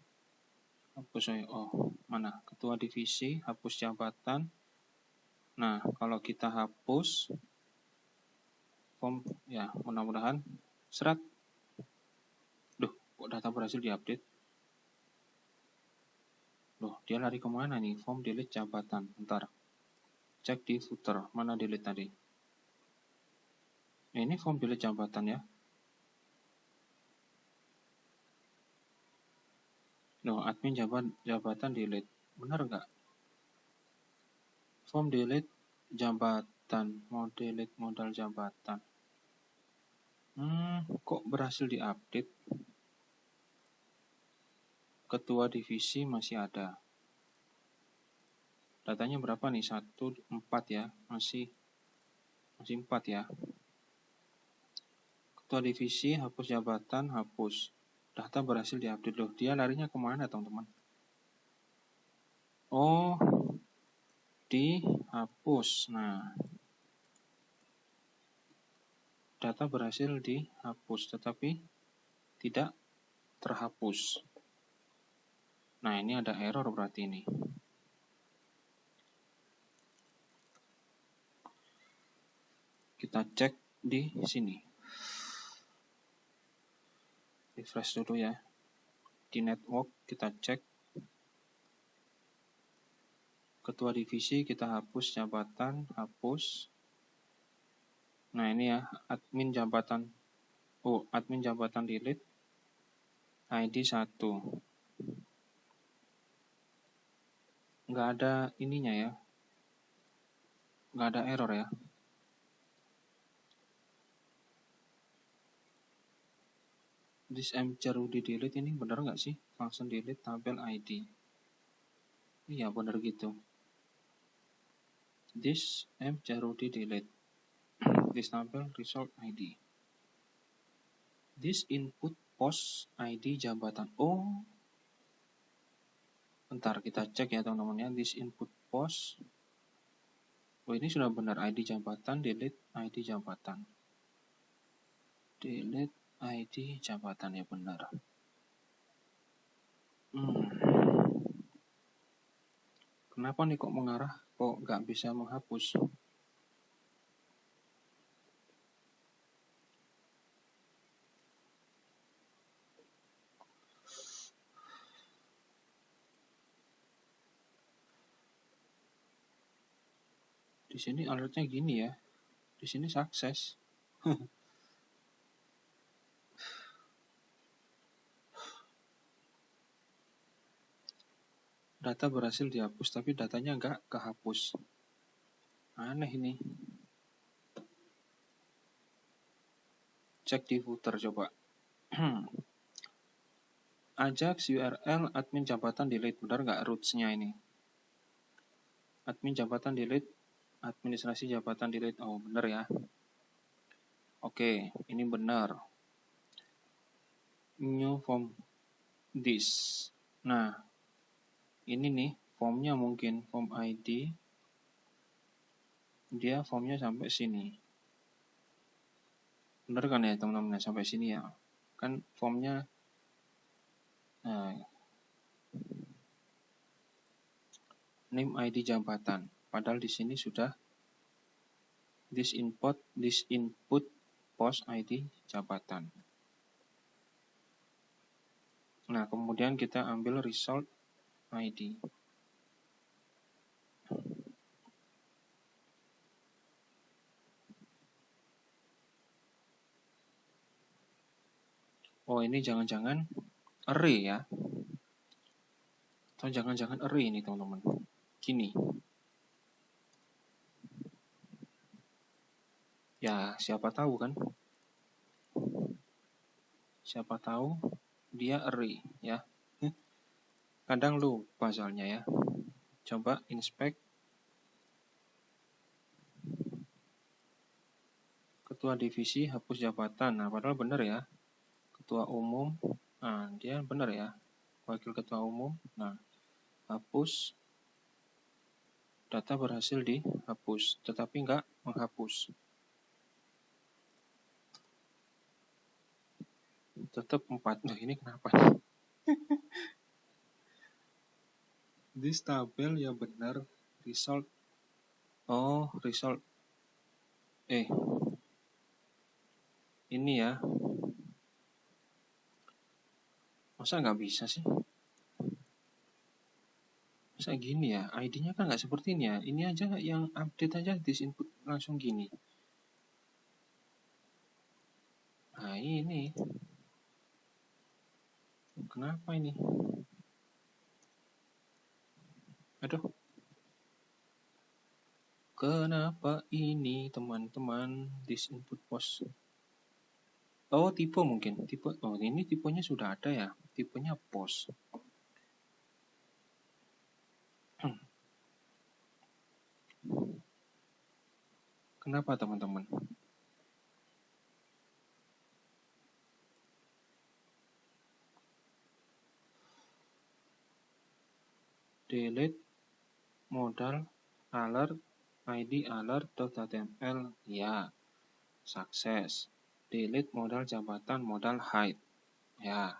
Mana? Ketua divisi, hapus jabatan. Nah, kalau kita hapus form ya, mudah-mudahan seret. Duh, kok data berhasil diupdate? Loh, dia lari kemana nih? Form delete jabatan. Bentar. Cek di footer. Mana delete tadi? Ini form delete jabatan ya. Loh, admin jabatan delete. Benar nggak? Form delete jabatan. Mau delete modal jabatan. Kok berhasil diupdate? Ketua divisi masih ada. Datanya berapa nih? 1, 4 ya. Masih 4 ya. Ketua divisi, hapus jabatan, hapus. Data berhasil diupdate. Loh, dia larinya kemana, teman-teman? Oh, dihapus. Nah, data berhasil dihapus, tetapi tidak terhapus. Nah, ini ada error berarti ini. Kita cek di sini. Refresh dulu ya. Di network kita cek. Ketua divisi kita hapus jabatan, hapus. Nah, ini ya, admin jabatan. Oh, admin jabatan delete. ID 1. Nggak ada ininya ya. Nggak ada error ya. This M Jarudi delete ini benar nggak sih? Function delete tabel ID. Iya, benar gitu. This M Jarudi delete. This tabel result ID. This input post ID jabatan. Oh, bentar kita cek ya teman-teman ya. This input post. Oh, ini sudah benar ID jabatan, delete ID jabatan. Delete ID jabatan ya benar. Kenapa nih kok mengarah? Kok nggak bisa menghapus? Di sini alertnya gini ya. Di sini sukses. Data berhasil dihapus, tapi datanya nggak kehapus. Aneh ini. Cek di footer coba. Ajax URL admin jabatan delete. Benar nggak roots-nya ini? Admin jabatan delete. Administrasi jabatan delete. Oh, benar ya. Oke, ini benar. New form this. Nah, ini nih formnya mungkin form ID. Dia formnya sampai sini. Benar kan ya teman-teman sampai sini ya? Kan formnya name ID jabatan. Padahal di sini sudah this input post ID jabatan. Nah, kemudian kita ambil result ID. Oh, ini jangan-jangan array ya. Atau jangan-jangan array ini teman-teman. Gini. Ya, siapa tahu kan? Siapa tahu dia array ya. Kadang lupa soalnya ya. Coba inspect. Ketua divisi hapus jabatan. Nah, padahal benar ya. Ketua umum. Nah, dia benar ya. Wakil ketua umum. Nah, hapus. Data berhasil dihapus, tetapi nggak menghapus. Tetap 4. Nah, ini kenapa? This tabel ya benar. Result. Oh, result. Ini ya. Masa nggak bisa sih? Masa gini ya? ID-nya kan nggak seperti ini ya. Ini aja yang update aja this input langsung gini. Nah, ini. Kenapa ini? Aduh. Kenapa ini, teman-teman? This input post. Oh, tipe mungkin. Tipe. Oh, ini tipenya sudah ada ya. Tipenya post. Kenapa, teman-teman? delete modal alert id alert.html, ya, sukses. Delete modal jabatan modal hide, ya.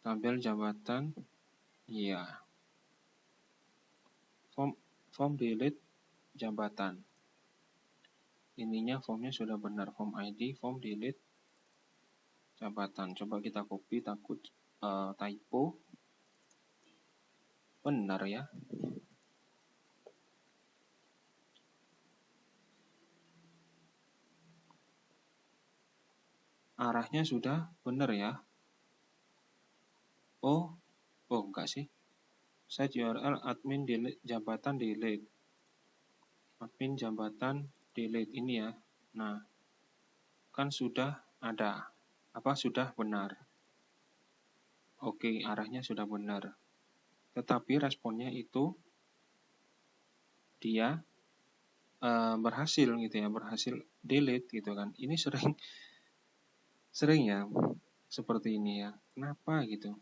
Tabel jabatan, ya. Form delete jabatan. Ininya formnya sudah benar, form ID, form delete jabatan. Coba kita copy, takut typo. Benar ya. Arahnya sudah benar ya. Oh enggak sih. Set URL admin delete jabatan delete. Admin jabatan delete ini ya. Nah, kan sudah ada. Sudah benar. Oke, arahnya sudah benar. Tetapi responnya itu dia berhasil gitu ya, berhasil delete gitu kan. Ini sering ya seperti ini ya. Kenapa gitu?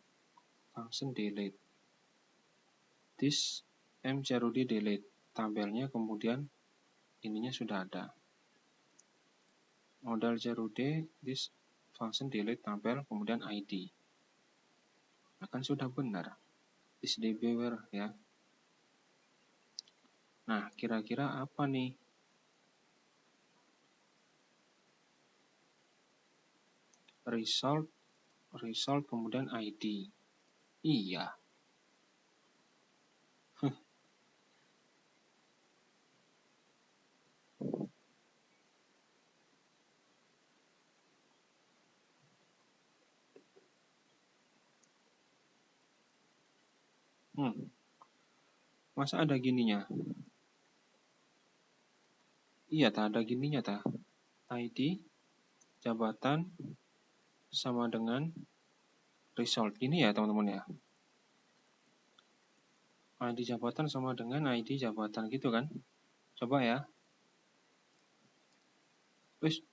Function delete. This mcrd delete. Tabelnya kemudian ininya sudah ada. Modal crud, this function delete tabel, kemudian ID. Akan sudah benar. This db where ya. Nah, kira-kira apa nih? Result kemudian ID. Iya. Masa ada gininya? Iya, tak ada gininya tak. ID jabatan sama dengan result. Ini ya teman-teman ya. ID jabatan sama dengan ID jabatan gitu kan. Coba ya. Wis.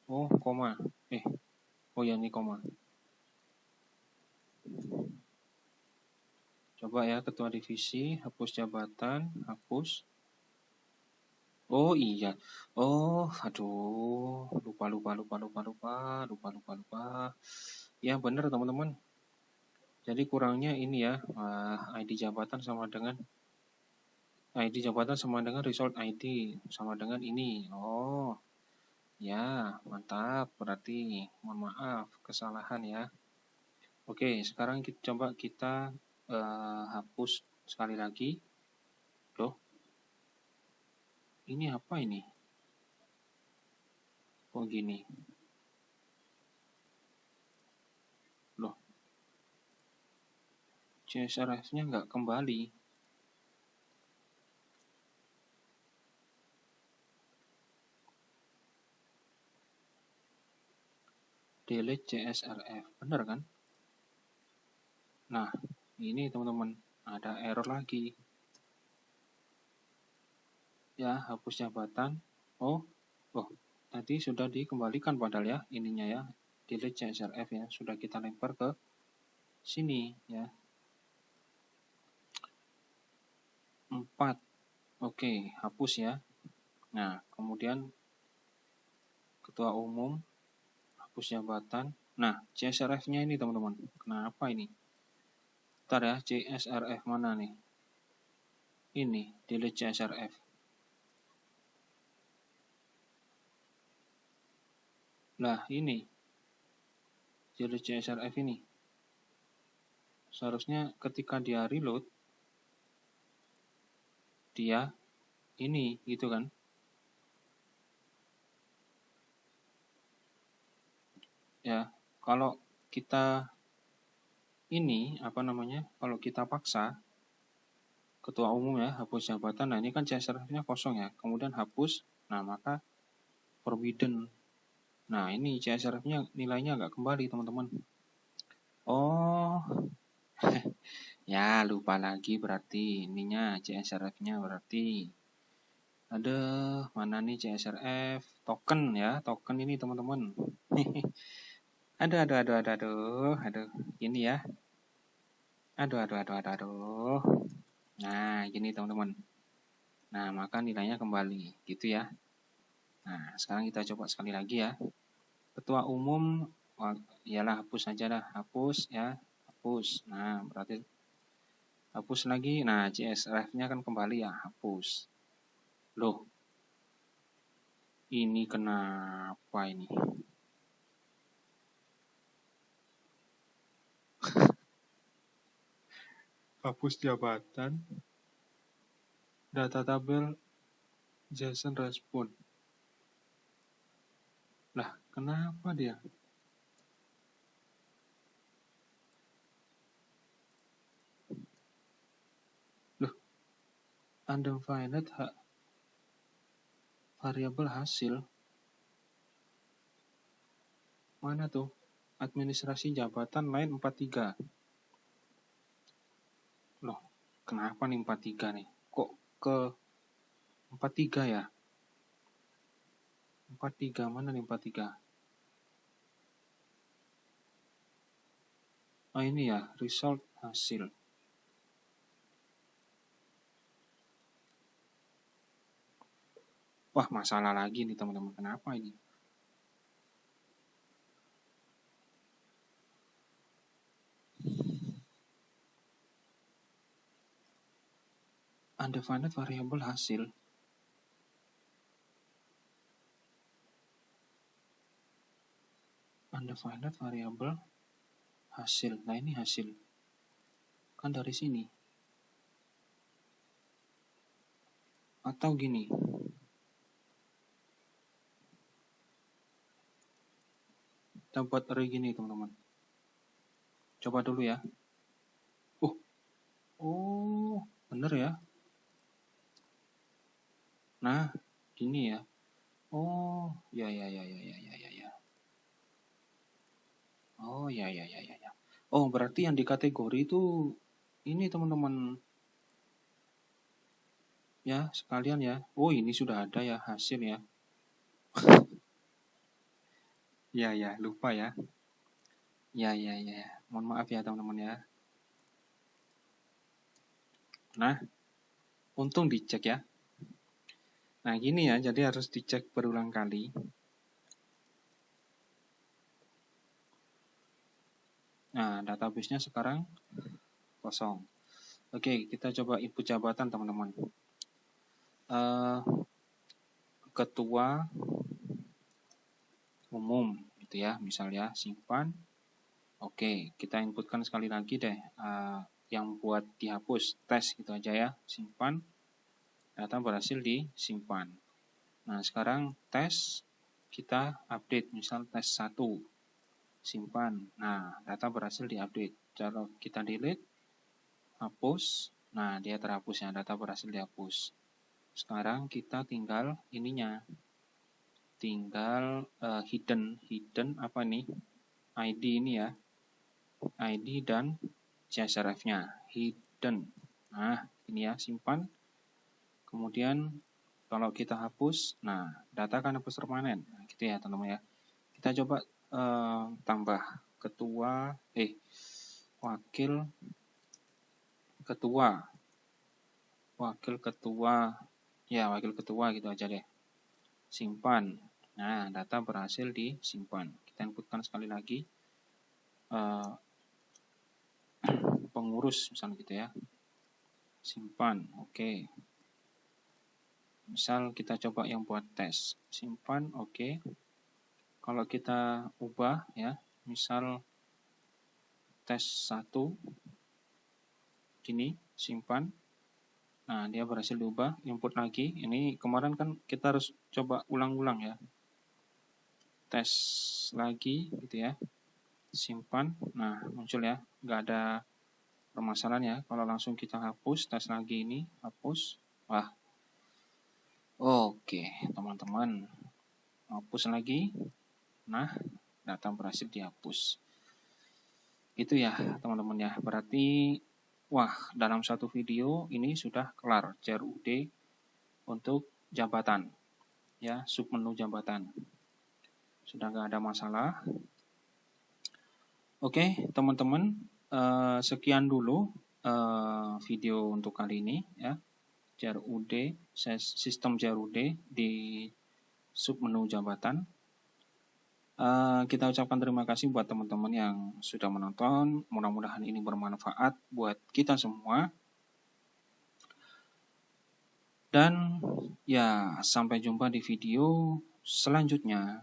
Oh, koma. Oh ya, ini koma. Coba ya, ketua divisi, hapus jabatan, hapus. Oh iya. Oh, aduh. Lupa. Ya, benar teman-teman. Jadi kurangnya ini ya, ID jabatan sama dengan result ID sama dengan ini. Oh. Ya, mantap. Berarti mohon maaf kesalahan ya. Oke, sekarang coba kita hapus sekali lagi. Loh. Ini apa ini? Kok gini? Loh. CSRF-nya nggak kembali. Delete CSRF. Benar kan? Nah, ini teman-teman. Ada error lagi. Ya, hapus jabatan. Oh, tadi sudah dikembalikan padahal ya. Ininya ya. Delete CSRF ya. Sudah kita lempar ke sini ya. 4. Oke, hapus ya. Nah, kemudian ketua umum, hapus jabatan. Nah, CSRF-nya ini teman-teman. Kenapa ini? Bentar ya, CSRF mana nih? Ini, delete CSRF. Lah, ini. Delete CSRF ini. Seharusnya ketika dia reload, dia ini gitu kan. Ya, kalau kita ini kalau kita paksa ketua umum ya, hapus jabatan. Nah, ini kan CSRF-nya kosong ya. Kemudian hapus. Nah, maka forbidden. Nah, ini CSRF-nya nilainya nggak kembali, teman-teman. Oh. Ya, lupa lagi berarti ininya CSRF-nya berarti. Aduh, mana nih CSRF? Token ya, token ini teman-teman. Aduh. Ini ya. Aduh. Nah, gini teman-teman. Nah, maka nilainya kembali, gitu ya. Nah, sekarang kita coba sekali lagi ya. Ketua umum, iyalah hapus aja dah, hapus ya, hapus. Nah, berarti hapus lagi. Nah, CSRF-nya kan kembali ya, hapus. Loh, ini kenapa ini? Hapus jabatan, data tabel, JSON respon. Lah, kenapa dia? Loh, undefined variabel hasil. Mana tuh? Administrasi jabatan lain 43. Loh, kenapa nih 43 nih? Kok ke 43 ya? 43, mana nih 43? Oh ini ya, result hasil. Wah, masalah lagi nih teman-teman. Kenapa ini? Undefined variable hasil. Undefined variable hasil. Nah, ini hasil. Kan dari sini. Atau gini. Kita buat array gini, teman-teman. Coba dulu ya. Oh, bener ya. Nah, gini ya. Oh, ya. Oh, ya. Oh, berarti yang di kategori itu ini teman-teman. Ya, sekalian ya. Oh, ini sudah ada ya hasil ya. Ya, lupa ya. Ya. Mohon maaf ya teman-teman ya. Nah, untung dicek ya. Nah, gini ya, jadi harus dicek berulang kali. Nah, database-nya sekarang kosong. Oke, kita coba input jabatan teman-teman. Ketua umum gitu ya, misalnya simpan. Oke, kita inputkan sekali lagi deh yang buat dihapus tes gitu aja ya, simpan. Data berhasil disimpan. Nah, sekarang tes kita update, misal tes 1 simpan. Nah, data berhasil diupdate. Kalau kita delete, hapus, nah dia terhapus ya, data berhasil dihapus. Sekarang kita tinggal ininya, tinggal hidden apa nih? ID ini ya, ID dan CSRF-nya, hidden. Nah, ini ya, simpan. Kemudian kalau kita hapus, nah data kan hapus permanen, nah, gitu ya teman-teman ya. Kita coba tambah wakil ketua gitu aja deh. Simpan. Nah, data berhasil disimpan. Kita inputkan sekali lagi pengurus misalnya gitu ya. Simpan. Oke. Misal kita coba yang buat tes. Simpan. Oke. Kalau kita ubah ya, misal tes 1 gini, simpan. Nah, dia berhasil diubah, input lagi. Ini kemarin kan kita harus coba ulang-ulang ya. Tes lagi gitu ya. Simpan. Nah, muncul ya. Nggak ada permasalahan ya. Kalau langsung kita hapus, tes lagi ini, hapus. Wah. Oke, teman-teman. Hapus lagi. Nah, data berhasil dihapus. Itu ya, teman-teman ya. Berarti wah, dalam satu video ini sudah kelar CRUD untuk jabatan, ya, submenu jabatan. Sudah nggak ada masalah. Oke, teman-teman, sekian dulu video untuk kali ini ya. JRUD, sistem JRUD di submenu jabatan. Kita ucapkan terima kasih buat teman-teman yang sudah menonton. Mudah-mudahan ini bermanfaat buat kita semua. Dan ya, sampai jumpa di video selanjutnya.